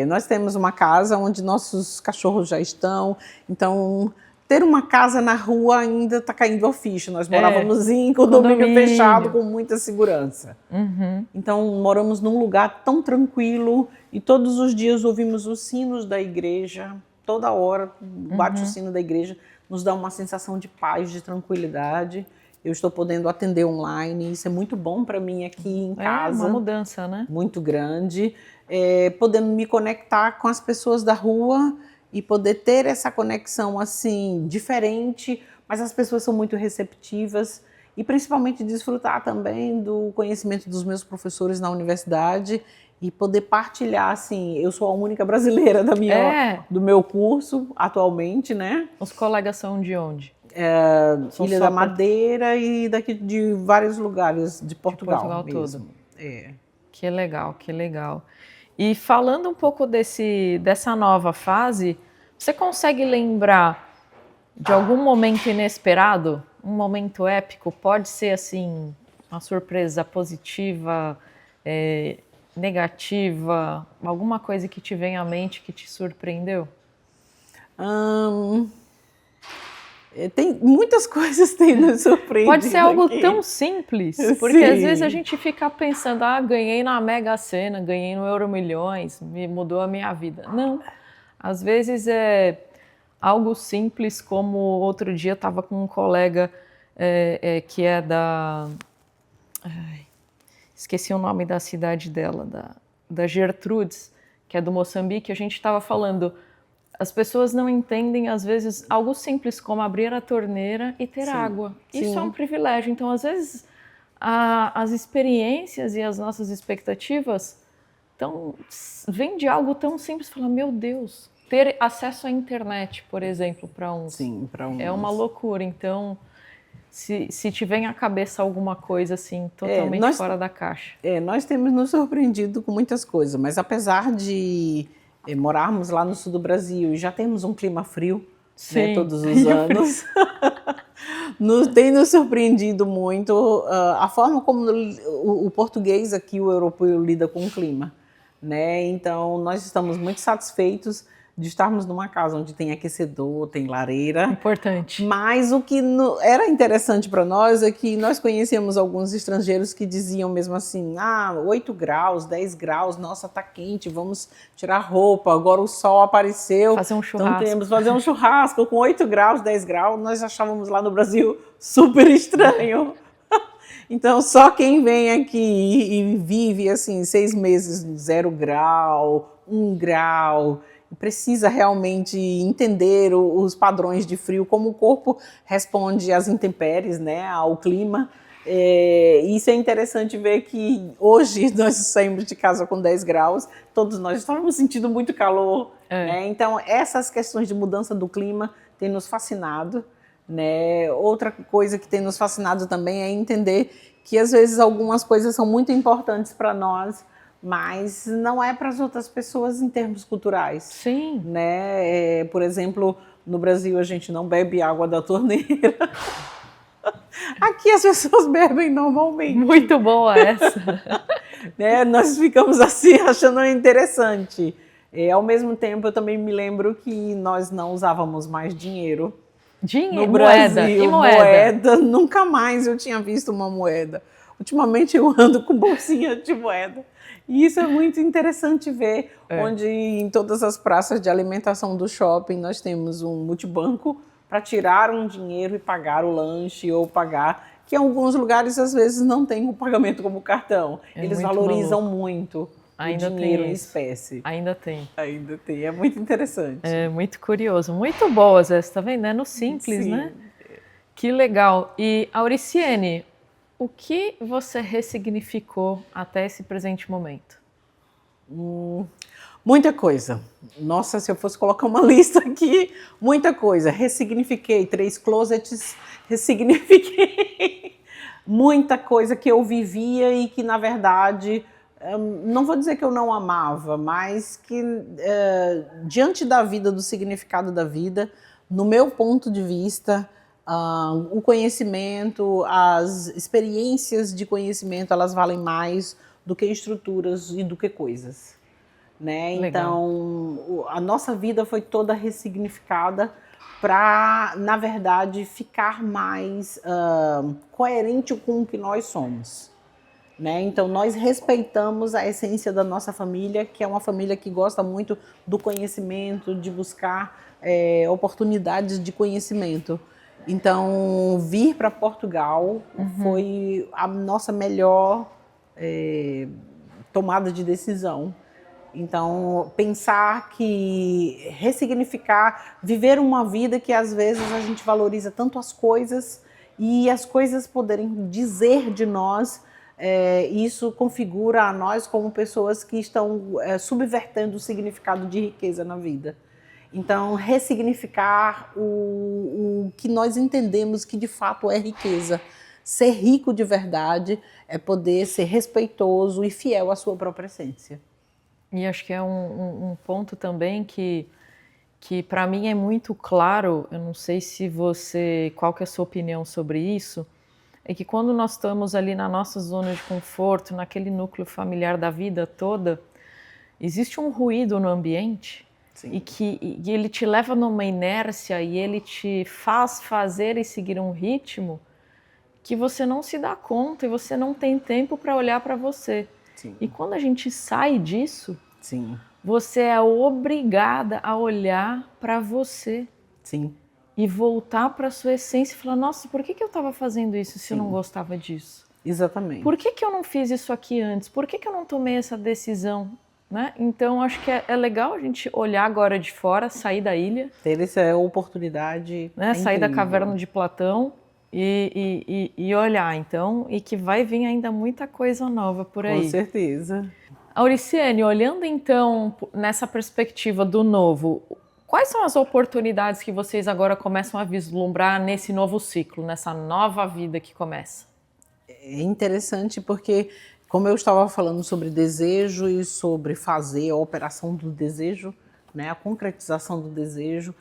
nós temos uma casa onde nossos cachorros já estão, então ter uma casa na rua ainda está caindo a ficha. Nós morávamos em condomínio fechado com muita segurança. Então moramos num lugar tão tranquilo e todos os dias ouvimos os sinos da igreja, toda hora bate o sino da igreja, nos dá uma sensação de paz, de tranquilidade. Eu estou podendo atender online, isso é muito bom para mim aqui em casa. É uma mudança, né? Muito grande. Podendo me conectar com as pessoas da rua e poder ter essa conexão assim, diferente, mas as pessoas são muito receptivas e principalmente desfrutar também do conhecimento dos meus professores na universidade e poder partilhar, assim, eu sou a única brasileira do meu curso atualmente, né? Os colegas são de onde? Ilha da Madeira e daqui de vários lugares de Portugal. De Portugal mesmo. todo. Que legal, que legal. E falando um pouco dessa nova fase, você consegue lembrar de algum momento inesperado? Um momento épico? Pode ser assim, uma surpresa positiva, negativa, alguma coisa que te vem à mente que te surpreendeu? Tem muitas coisas têm nos surpreendido. Pode ser algo aqui. tão simples, porque às vezes a gente fica pensando, ganhei na Mega Sena, ganhei no Euromilhões, me mudou a minha vida. Não, às vezes é algo simples, como outro dia eu estava com um colega que é esqueci o nome da cidade dela, da Gertrudes, que é do Moçambique. A gente estava falando, as pessoas não entendem, às vezes, algo simples como abrir a torneira e ter água. Isso é um privilégio. Então, às vezes, as experiências e as nossas expectativas vêm de algo tão simples. Fala, meu Deus, ter acesso à internet, por exemplo, para uns, é uma loucura. Então, se te vem à cabeça alguma coisa assim, totalmente fora da caixa. Nós temos nos surpreendido com muitas coisas, mas apesar de morarmos lá no sul do Brasil e já temos um clima frio, né, todos os anos, tem nos surpreendido muito a forma como o português aqui, o europeu, lida com o clima. Né? Então, nós estamos muito satisfeitos de estarmos numa casa onde tem aquecedor, tem lareira. Importante. Mas o que era interessante para nós é que nós conhecíamos alguns estrangeiros que diziam mesmo assim, 8 graus, 10 graus, nossa, tá quente, vamos tirar roupa, agora o sol apareceu. Fazer um churrasco. Então temos que fazer um churrasco com 8 graus, 10 graus, nós achávamos lá no Brasil super estranho. Então, só quem vem aqui e vive assim 6 meses, 0 grau, 1 grau, precisa realmente entender os padrões de frio, como o corpo responde às intempéries, né, ao clima. Isso é interessante ver que hoje nós saímos de casa com 10 graus, todos nós estávamos sentindo muito calor. Né? Então, essas questões de mudança do clima têm nos fascinado. Né? Outra coisa que tem nos fascinado também é entender que às vezes algumas coisas são muito importantes para nós, mas não é para as outras pessoas em termos culturais. Sim. Né? Por exemplo, no Brasil a gente não bebe água da torneira. Aqui as pessoas bebem normalmente. Muito boa essa. Né? Nós ficamos assim achando interessante. Ao mesmo tempo eu também me lembro que nós não usávamos mais dinheiro. No Brasil, moeda, nunca mais eu tinha visto uma moeda. Ultimamente eu ando com bolsinha de moeda. E isso é muito interessante ver, onde em todas as praças de alimentação do shopping nós temos um multibanco para tirar um dinheiro e pagar o lanche ou pagar, que em alguns lugares às vezes não tem o pagamento como cartão. Eles valorizam muito. Ainda o dinheiro tem em espécie. Ainda tem. Ainda tem. É muito interessante. É muito curioso. Muito boas essas, tá vendo? É no simples, né? Que legal. E, Auriciene, o que você ressignificou até esse presente momento? Muita coisa. Nossa, se eu fosse colocar uma lista aqui, muita coisa. Ressignifiquei 3 closets, ressignifiquei muita coisa que eu vivia e que, na verdade... não vou dizer que eu não amava, mas que diante da vida, do significado da vida, no meu ponto de vista, o conhecimento, as experiências de conhecimento, elas valem mais do que estruturas e do que coisas. Né? Então, a nossa vida foi toda ressignificada para, na verdade, ficar mais coerente com o que nós somos. Né? Então, nós respeitamos a essência da nossa família, que é uma família que gosta muito do conhecimento, de buscar oportunidades de conhecimento. Então, vir para Portugal foi a nossa melhor tomada de decisão. Então, pensar que ressignificar, viver uma vida que às vezes a gente valoriza tanto as coisas e as coisas poderem dizer de nós. Isso configura a nós como pessoas que estão subvertendo o significado de riqueza na vida. Então, ressignificar o que nós entendemos que de fato é riqueza. Ser rico de verdade é poder ser respeitoso e fiel à sua própria essência. E acho que é um ponto também que para mim é muito claro, eu não sei qual que é a sua opinião sobre isso, é que quando nós estamos ali na nossa zona de conforto, naquele núcleo familiar da vida toda, existe um ruído no ambiente e ele te leva numa inércia e ele te faz fazer e seguir um ritmo que você não se dá conta e você não tem tempo para olhar para você. Sim. E quando a gente sai disso, Sim. você é obrigada a olhar para você. Sim. e voltar para a sua essência e falar, nossa, por que eu estava fazendo isso se eu não gostava disso? Exatamente. Por que eu não fiz isso aqui antes? Por que eu não tomei essa decisão? Né? Então, acho que é legal a gente olhar agora de fora, sair da ilha. Ter essa oportunidade. Né? Sair da caverna de Platão e olhar, então, e que vai vir ainda muita coisa nova por aí. Com certeza. Auriciane, olhando então nessa perspectiva do novo, quais são as oportunidades que vocês agora começam a vislumbrar nesse novo ciclo, nessa nova vida que começa? É interessante porque, como eu estava falando sobre desejo e sobre fazer a operação do desejo, né, a concretização do desejo,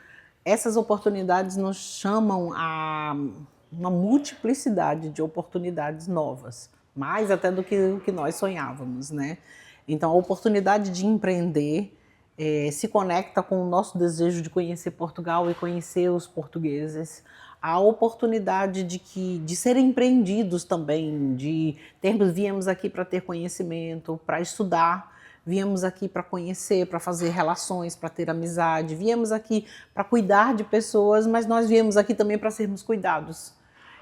essas oportunidades nos chamam a uma multiplicidade de oportunidades novas, mais até do que o que nós sonhávamos, né? Então, a oportunidade de empreender se conecta com o nosso desejo de conhecer Portugal e conhecer os portugueses. A oportunidade de serem empreendidos também, viemos aqui para ter conhecimento, para estudar, viemos aqui para conhecer, para fazer relações, para ter amizade, viemos aqui para cuidar de pessoas, mas nós viemos aqui também para sermos cuidados.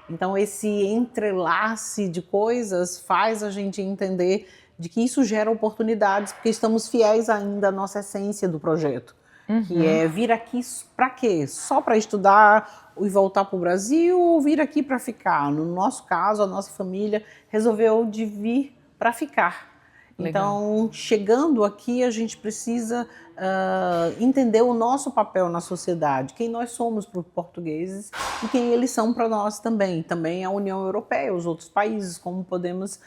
Então, esse entrelace de coisas faz a gente entender de que isso gera oportunidades, porque estamos fiéis ainda à nossa essência do projeto, que é vir aqui para quê? Só para estudar e voltar para o Brasil ou vir aqui para ficar? No nosso caso, a nossa família resolveu de vir para ficar. Legal. Então, chegando aqui, a gente precisa entender o nosso papel na sociedade, quem nós somos para os portugueses e quem eles são para nós também. Também a União Europeia, os outros países, como podemos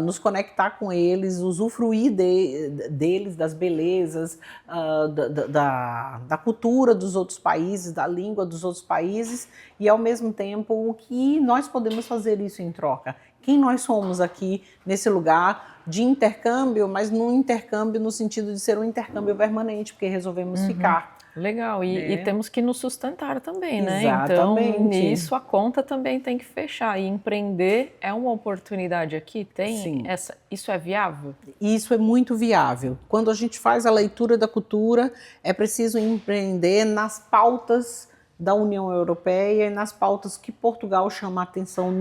nos conectar com eles, usufruir deles, das belezas, da cultura dos outros países, da língua dos outros países e, ao mesmo tempo, o que nós podemos fazer isso em troca. Quem nós somos aqui nesse lugar de intercâmbio, mas num intercâmbio no sentido de ser um intercâmbio permanente, porque resolvemos ficar. Legal, e temos que nos sustentar também, né? Exatamente. Então, nisso a conta também tem que fechar. E empreender é uma oportunidade aqui? Tem? Isso é viável? Isso é muito viável. Quando a gente faz a leitura da cultura, é preciso empreender nas pautas da União Europeia e nas pautas que Portugal chama a atenção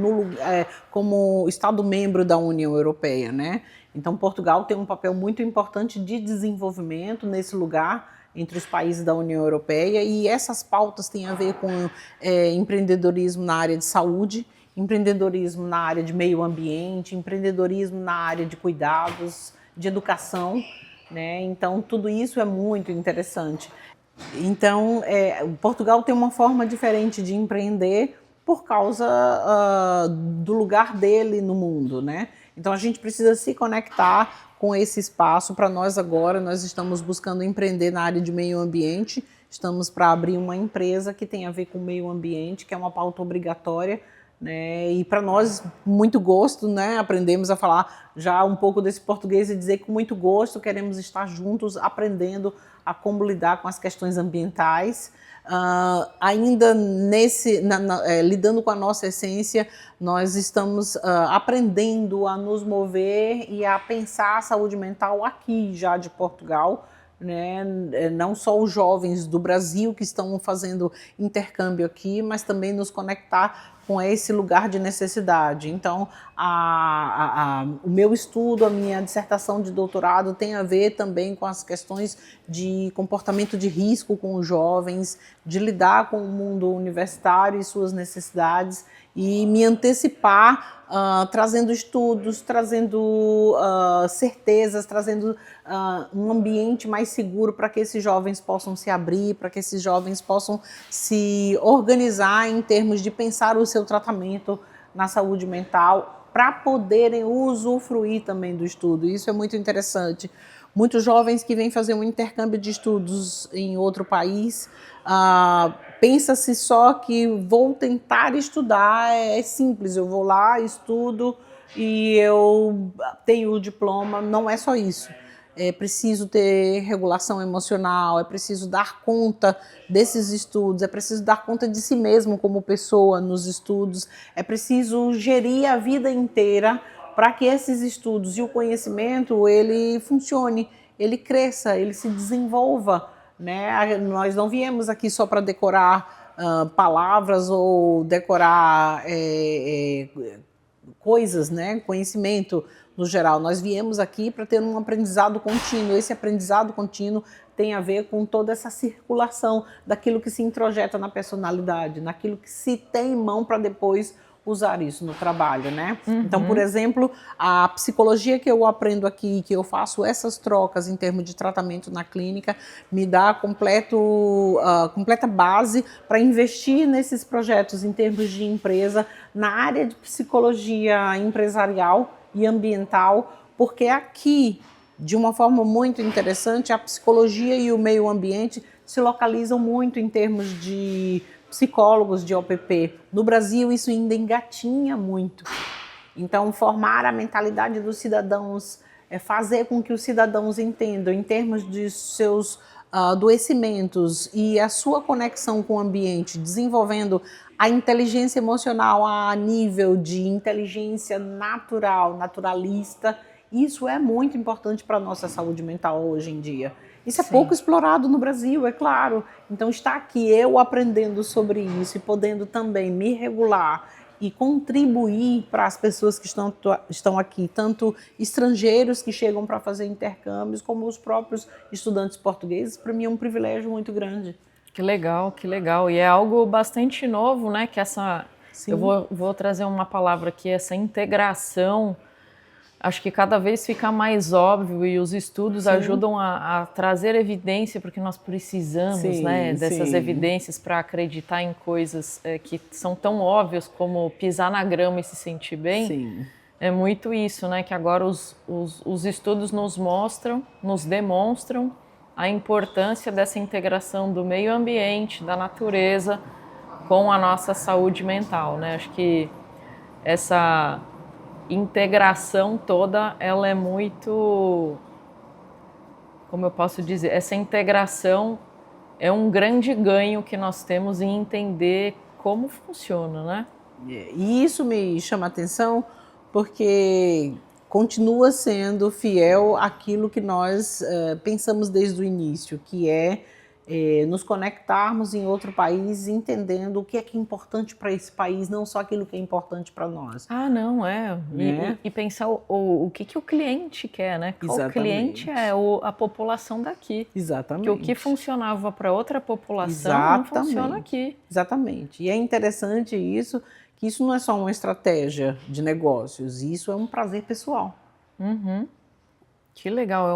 como Estado-membro da União Europeia, né? Então, Portugal tem um papel muito importante de desenvolvimento nesse lugar entre os países da União Europeia e essas pautas têm a ver com empreendedorismo na área de saúde, empreendedorismo na área de meio ambiente, empreendedorismo na área de cuidados, de educação, né? Então, tudo isso é muito interessante. Então, Portugal tem uma forma diferente de empreender por causa do lugar dele no mundo, né? Então, a gente precisa se conectar com esse espaço. Para nós agora, nós estamos buscando empreender na área de meio ambiente, estamos para abrir uma empresa que tem a ver com meio ambiente, que é uma pauta obrigatória, né? E para nós, muito gosto, né? Aprendemos a falar já um pouco desse português e dizer que com muito gosto queremos estar juntos, aprendendo a como lidar com as questões ambientais. Ainda lidando com a nossa essência, nós estamos aprendendo a nos mover e a pensar a saúde mental aqui já de Portugal, né? Não só os jovens do Brasil que estão fazendo intercâmbio aqui, mas também nos conectar com esse lugar de necessidade. Então, o meu estudo, a minha dissertação de doutorado tem a ver também com as questões de comportamento de risco com os jovens, de lidar com o mundo universitário e suas necessidades e me antecipar trazendo estudos, trazendo certezas, trazendo um ambiente mais seguro para que esses jovens possam se abrir, para que esses jovens possam se organizar em termos de pensar o seu tratamento na saúde mental, para poderem usufruir também do estudo. Isso é muito interessante. Muitos jovens que vêm fazer um intercâmbio de estudos em outro país, pensa-se só que vou tentar estudar, é simples, eu vou lá, estudo e eu tenho o diploma. Não é só isso. É preciso ter regulação emocional, é preciso dar conta desses estudos, é preciso dar conta de si mesmo como pessoa nos estudos, é preciso gerir a vida inteira para que esses estudos e o conhecimento, ele funcione, ele cresça, ele se desenvolva, né? Nós não viemos aqui só para decorar palavras ou decorar coisas, né? Conhecimento no geral. Nós viemos aqui para ter um aprendizado contínuo. Esse aprendizado contínuo tem a ver com toda essa circulação daquilo que se introjeta na personalidade, naquilo que se tem em mão para depois usar isso no trabalho, né? Então, por exemplo, a psicologia que eu aprendo aqui, que eu faço essas trocas em termos de tratamento na clínica, me dá completa base para investir nesses projetos em termos de empresa, na área de psicologia empresarial e ambiental, porque aqui, de uma forma muito interessante, a psicologia e o meio ambiente se localizam muito em termos de psicólogos de OPP. No Brasil, isso ainda engatinha muito. Então, formar a mentalidade dos cidadãos, fazer com que os cidadãos entendam, em termos de seus adoecimentos e a sua conexão com o ambiente, desenvolvendo a inteligência emocional a nível de inteligência natural, naturalista, isso é muito importante para a nossa saúde mental hoje em dia. Isso é pouco explorado no Brasil, é claro. Então, está aqui eu aprendendo sobre isso e podendo também me regular e contribuir para as pessoas que estão aqui, tanto estrangeiros que chegam para fazer intercâmbios, como os próprios estudantes portugueses, para mim é um privilégio muito grande. Que legal, que legal. E é algo bastante novo, né? Que essa... Sim. Eu vou trazer uma palavra aqui, essa integração. Acho que cada vez fica mais óbvio e os estudos ajudam a trazer evidência, porque nós precisamos, né, dessas evidências para acreditar em coisas que são tão óbvias como pisar na grama e se sentir bem. Sim. É muito isso, né, que agora os estudos nos mostram, nos demonstram a importância dessa integração do meio ambiente, da natureza, com a nossa saúde mental, né? Acho que essa integração toda, ela é muito, como eu posso dizer, essa integração é um grande ganho que nós temos em entender como funciona, né? E isso me chama a atenção porque continua sendo fiel àquilo que nós pensamos desde o início, que é nos conectarmos em outro país, entendendo o que é importante para esse país, não só aquilo que é importante para nós. Ah, não, E pensar o que o cliente quer, né? Exatamente. O cliente é a população daqui. Exatamente. Que o que funcionava para outra população não funciona aqui. Exatamente. E é interessante isso, que isso não é só uma estratégia de negócios, isso é um prazer pessoal. Que legal,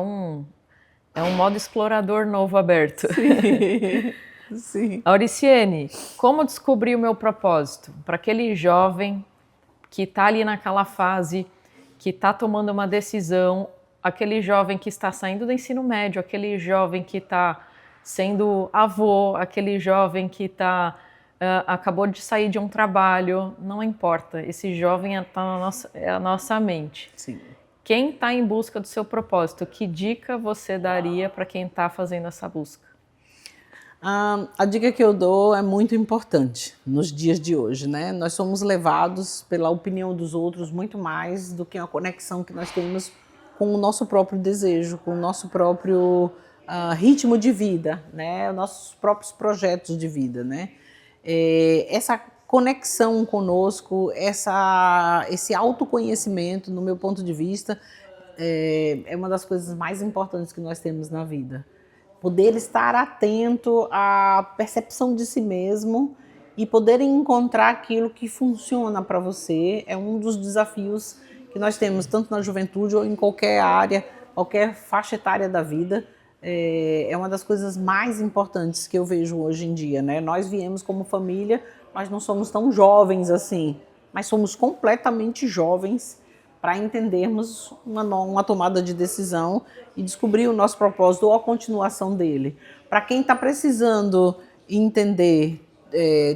é um modo explorador novo aberto. Sim. Sim. Auriciene, como descobrir o meu propósito? Para aquele jovem que está ali naquela fase, que está tomando uma decisão, aquele jovem que está saindo do ensino médio, aquele jovem que está sendo avô, aquele jovem que acabou de sair de um trabalho, não importa, esse jovem é a nossa mente. Sim. Quem está em busca do seu propósito, que dica você daria para quem está fazendo essa busca? A dica que eu dou é muito importante nos dias de hoje, né? Nós somos levados pela opinião dos outros muito mais do que a conexão que nós temos com o nosso próprio desejo, com o nosso próprio ritmo de vida, né? Nossos próprios projetos de vida, né? Essa conexão conosco, esse autoconhecimento, no meu ponto de vista, é uma das coisas mais importantes que nós temos na vida. Poder estar atento à percepção de si mesmo e poder encontrar aquilo que funciona para você é um dos desafios que nós temos, tanto na juventude ou em qualquer área, qualquer faixa etária da vida. É uma das coisas mais importantes que eu vejo hoje em dia, né? Nós viemos como família, mas não somos tão jovens assim, mas somos completamente jovens para entendermos uma tomada de decisão e descobrir o nosso propósito ou a continuação dele. Para quem está precisando entender,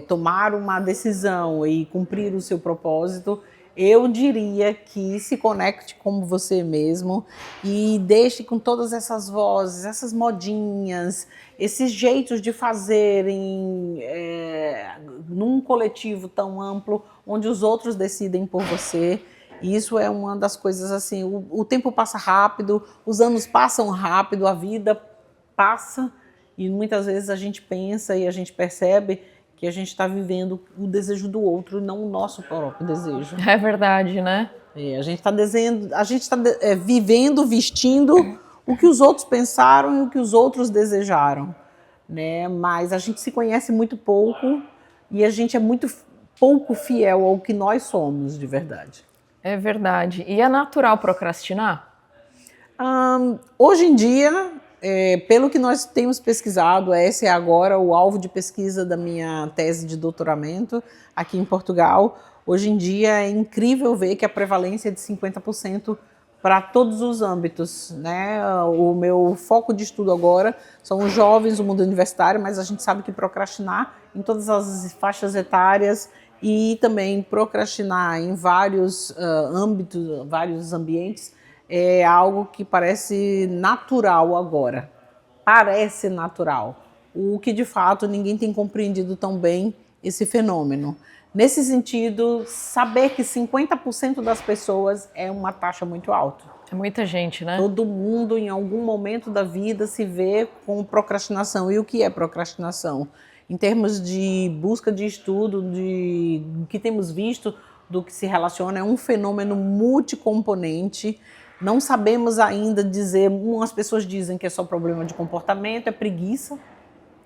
tomar uma decisão e cumprir o seu propósito, eu diria que se conecte com você mesmo e deixe com todas essas vozes, essas modinhas, esses jeitos de fazerem num coletivo tão amplo, onde os outros decidem por você. Isso é uma das coisas assim, o tempo passa rápido, os anos passam rápido, a vida passa e muitas vezes a gente pensa e a gente percebe que a gente está vivendo o desejo do outro e não o nosso próprio desejo. É verdade, né? A gente está vivendo, vestindo o que os outros pensaram e o que os outros desejaram, né? Mas a gente se conhece muito pouco e a gente é muito pouco fiel ao que nós somos de verdade. É verdade. E é natural procrastinar? Hoje em dia, pelo que nós temos pesquisado, esse é agora o alvo de pesquisa da minha tese de doutoramento aqui em Portugal. Hoje em dia é incrível ver que a prevalência é de 50% para todos os âmbitos, né? O meu foco de estudo agora são os jovens, o mundo universitário, mas a gente sabe que procrastinar em todas as faixas etárias e também procrastinar em vários âmbitos, vários ambientes, é algo que parece natural agora. Parece natural. O que de fato ninguém tem compreendido tão bem esse fenômeno. Nesse sentido, saber que 50% das pessoas é uma taxa muito alta. É muita gente, né? Todo mundo, em algum momento da vida, se vê com procrastinação. E o que é procrastinação? Em termos de busca de estudo, de que temos visto do que se relaciona, é um fenômeno multicomponente. Não sabemos ainda dizer, umas pessoas dizem que é só problema de comportamento, é preguiça.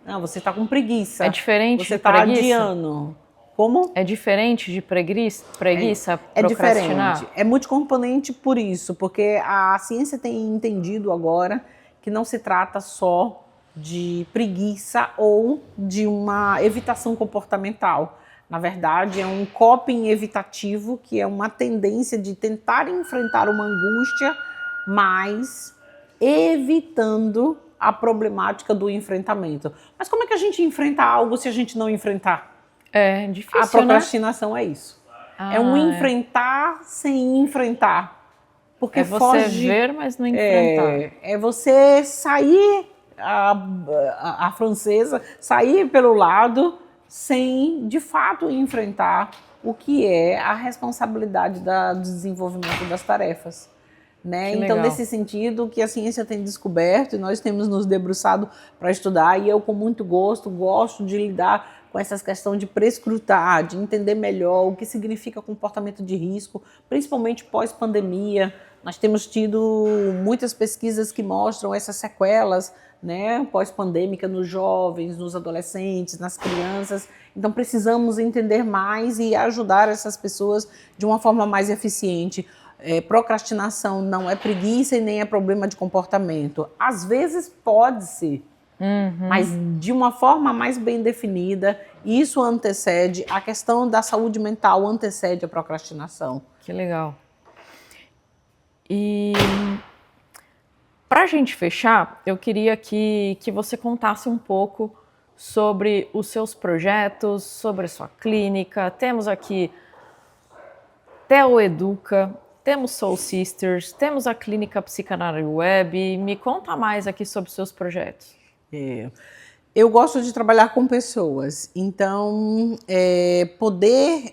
Não, você está com preguiça. É diferente você de tá preguiça? Adiando. Como? É diferente de preguiça É procrastinar? diferente. É multicomponente por isso, porque a ciência tem entendido agora que não se trata só de preguiça ou de uma evitação comportamental. Na verdade, é um coping evitativo, que é uma tendência de tentar enfrentar uma angústia, mas evitando a problemática do enfrentamento. Mas como é que a gente enfrenta algo se a gente não enfrentar? É difícil, A procrastinação, né? É isso. É um enfrentar sem enfrentar. Porque é você ver, mas não enfrentar. É você sair, a francesa, sair pelo lado sem, de fato, enfrentar o que é a responsabilidade do desenvolvimento das tarefas. Né? Então, nesse sentido, que a ciência tem descoberto e nós temos nos debruçado para estudar, e eu com muito gosto de lidar com essa questão de prescrutar, de entender melhor o que significa comportamento de risco, principalmente pós-pandemia. Nós temos tido muitas pesquisas que mostram essas sequelas, né, pós-pandêmica nos jovens, nos adolescentes, nas crianças. Então precisamos entender mais e ajudar essas pessoas de uma forma mais eficiente. Procrastinação não é preguiça e nem é problema de comportamento. Às vezes pode ser, mas de uma forma mais bem definida. Isso antecede, a questão da saúde mental antecede a procrastinação. Que legal. E para a gente fechar, eu queria que você contasse um pouco sobre os seus projetos, sobre a sua clínica. Temos aqui Theo Educa, temos Soul Sisters, temos a Clínica Psicanálise Web. Me conta mais aqui sobre os seus projetos. Eu gosto de trabalhar com pessoas, então poder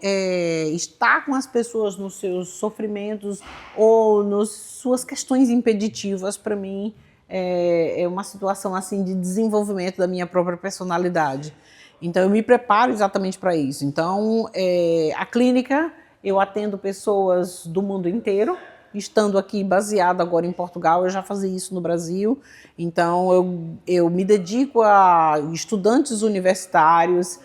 estar com as pessoas nos seus sofrimentos ou nas suas questões impeditivas, para mim, é uma situação assim de desenvolvimento da minha própria personalidade. Então eu me preparo exatamente para isso. Então a clínica, eu atendo pessoas do mundo inteiro. Estando aqui baseado agora em Portugal, eu já fazia isso no Brasil, então eu me dedico a estudantes universitários.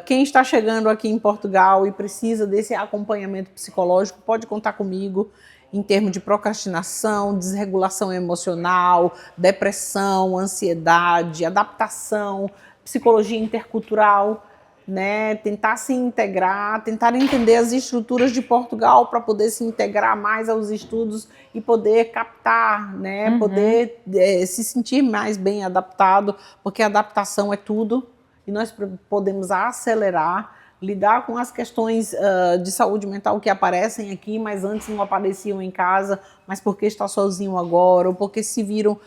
Quem está chegando aqui em Portugal e precisa desse acompanhamento psicológico, pode contar comigo em termos de procrastinação, desregulação emocional, depressão, ansiedade, adaptação, psicologia intercultural. Né, tentar se integrar, tentar entender as estruturas de Portugal para poder se integrar mais aos estudos e poder captar, né, poder se sentir mais bem adaptado, porque a adaptação é tudo e nós podemos acelerar, lidar com as questões de saúde mental que aparecem aqui, mas antes não apareciam em casa, mas porque está sozinho agora, ou porque se viram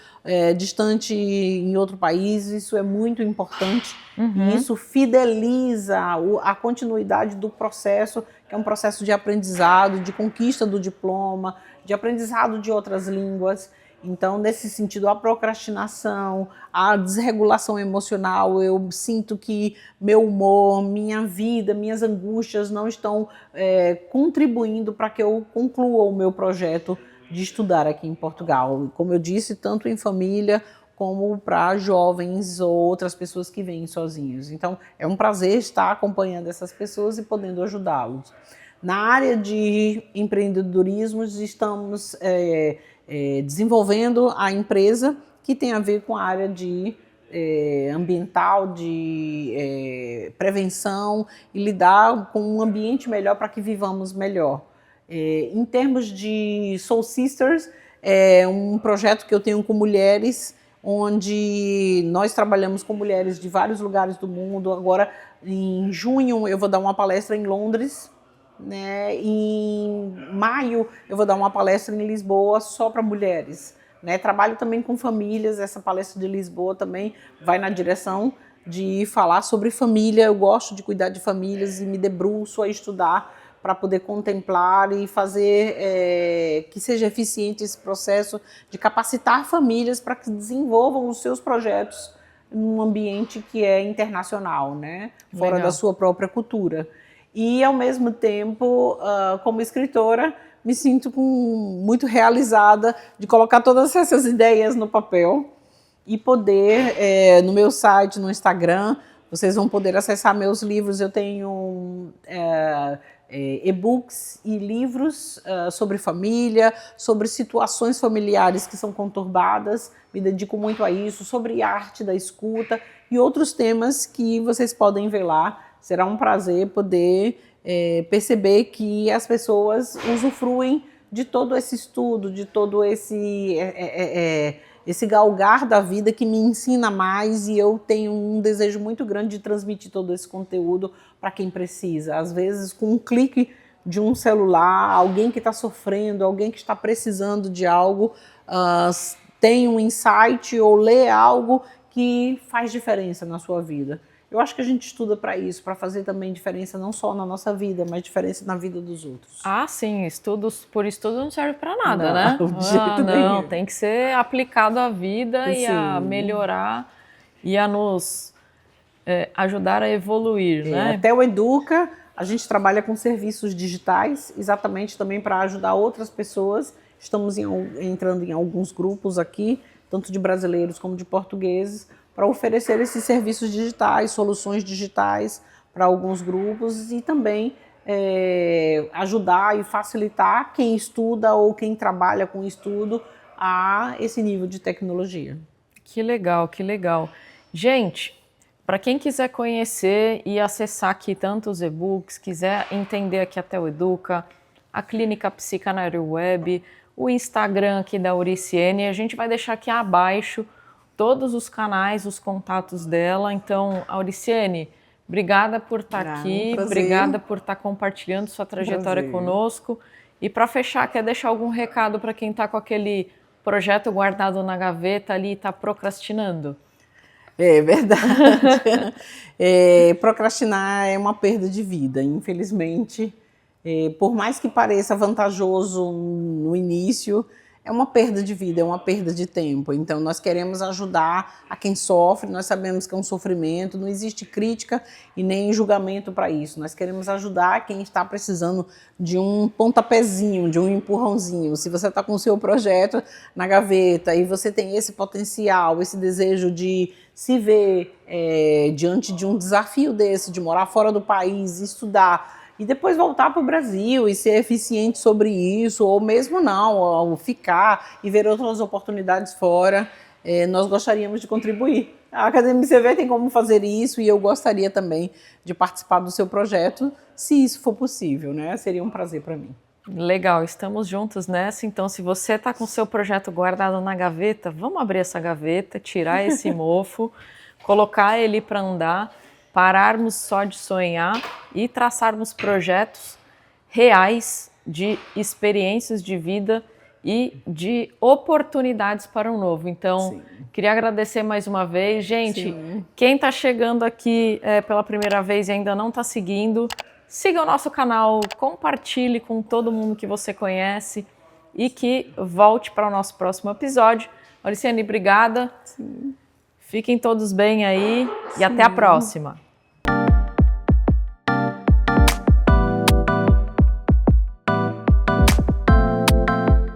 distante em outro país. Isso é muito importante. E isso fideliza a continuidade do processo, que é um processo de aprendizado, de conquista do diploma, de aprendizado de outras línguas. Então, nesse sentido, a procrastinação, a desregulação emocional, eu sinto que meu humor, minha vida, minhas angústias não estão contribuindo para que eu conclua o meu projeto de estudar aqui em Portugal. Como eu disse, tanto em família como para jovens ou outras pessoas que vêm sozinhos. Então, é um prazer estar acompanhando essas pessoas e podendo ajudá-los. Na área de empreendedorismo, estamos desenvolvendo a empresa que tem a ver com a área de ambiental, de prevenção e lidar com um ambiente melhor para que vivamos melhor. Em termos de Soul Sisters, é um projeto que eu tenho com mulheres, onde nós trabalhamos com mulheres de vários lugares do mundo. Agora, em junho, eu vou dar uma palestra em Londres, né? Em maio eu vou dar uma palestra em Lisboa só para mulheres, né? Trabalho também com famílias. Essa palestra de Lisboa também vai na direção de falar sobre família. Eu gosto de cuidar de famílias e me debruço a estudar para poder contemplar e fazer que seja eficiente esse processo de capacitar famílias para que desenvolvam os seus projetos num ambiente que é internacional, né? Fora Legal. da sua própria cultura. E, ao mesmo tempo, como escritora, me sinto muito realizada de colocar todas essas ideias no papel e poder, no meu site, no Instagram, vocês vão poder acessar meus livros. Eu tenho e-books e livros sobre família, sobre situações familiares que são conturbadas, me dedico muito a isso, sobre arte da escuta e outros temas que vocês podem ver lá. Será um prazer poder perceber que as pessoas usufruem de todo esse estudo, de todo esse galgar da vida que me ensina mais, e eu tenho um desejo muito grande de transmitir todo esse conteúdo para quem precisa. Às vezes, com um clique de um celular, alguém que está sofrendo, alguém que está precisando de algo, tem um insight ou lê algo que faz diferença na sua vida. Eu acho que a gente estuda para isso, para fazer também diferença não só na nossa vida, mas diferença na vida dos outros. Ah, sim, estudos por estudo não serve para nada, Não, né? de jeito Não, nenhum. tem que ser aplicado à vida e a Sim. melhorar e a nos ajudar a evoluir, né? Até o Educa, a gente trabalha com serviços digitais, exatamente também para ajudar outras pessoas. Estamos entrando em alguns grupos aqui, tanto de brasileiros como de portugueses, para oferecer esses serviços digitais, soluções digitais para alguns grupos e também ajudar e facilitar quem estuda ou quem trabalha com estudo a esse nível de tecnologia. Que legal, que legal. Gente, para quem quiser conhecer e acessar aqui tanto os e-books, quiser entender aqui até o Educa, a Clínica Psicanário Web, o Instagram aqui da Auriciene, a gente vai deixar aqui abaixo todos os canais, os contatos dela. Então, Auriciene, obrigada por estar aqui, obrigada por estar compartilhando sua trajetória conosco. E para fechar, quer deixar algum recado para quem está com aquele projeto guardado na gaveta ali e está procrastinando? É verdade. Procrastinar é uma perda de vida, infelizmente. Por mais que pareça vantajoso no início, é uma perda de vida, é uma perda de tempo. Então, nós queremos ajudar a quem sofre, nós sabemos que é um sofrimento, não existe crítica e nem julgamento para isso. Nós queremos ajudar quem está precisando de um pontapézinho, de um empurrãozinho. Se você está com o seu projeto na gaveta e você tem esse potencial, esse desejo de se ver diante de um desafio desse, de morar fora do país, estudar, e depois voltar para o Brasil e ser eficiente sobre isso, ou mesmo não, ou ficar e ver outras oportunidades fora, nós gostaríamos de contribuir. A Academia CV tem como fazer isso e eu gostaria também de participar do seu projeto, se isso for possível, né? Seria um prazer para mim. Legal, estamos juntos nessa. Então, se você está com o seu projeto guardado na gaveta, vamos abrir essa gaveta, tirar esse mofo, colocar ele para andar, pararmos só de sonhar e traçarmos projetos reais de experiências de vida e de oportunidades para o novo. Então, sim, queria agradecer mais uma vez. Gente, sim, quem está chegando aqui pela primeira vez e ainda não está seguindo, siga o nosso canal, compartilhe com todo mundo que você conhece e que volte para o nosso próximo episódio. Auriciane, obrigada. Sim. Fiquem todos bem aí e até a próxima.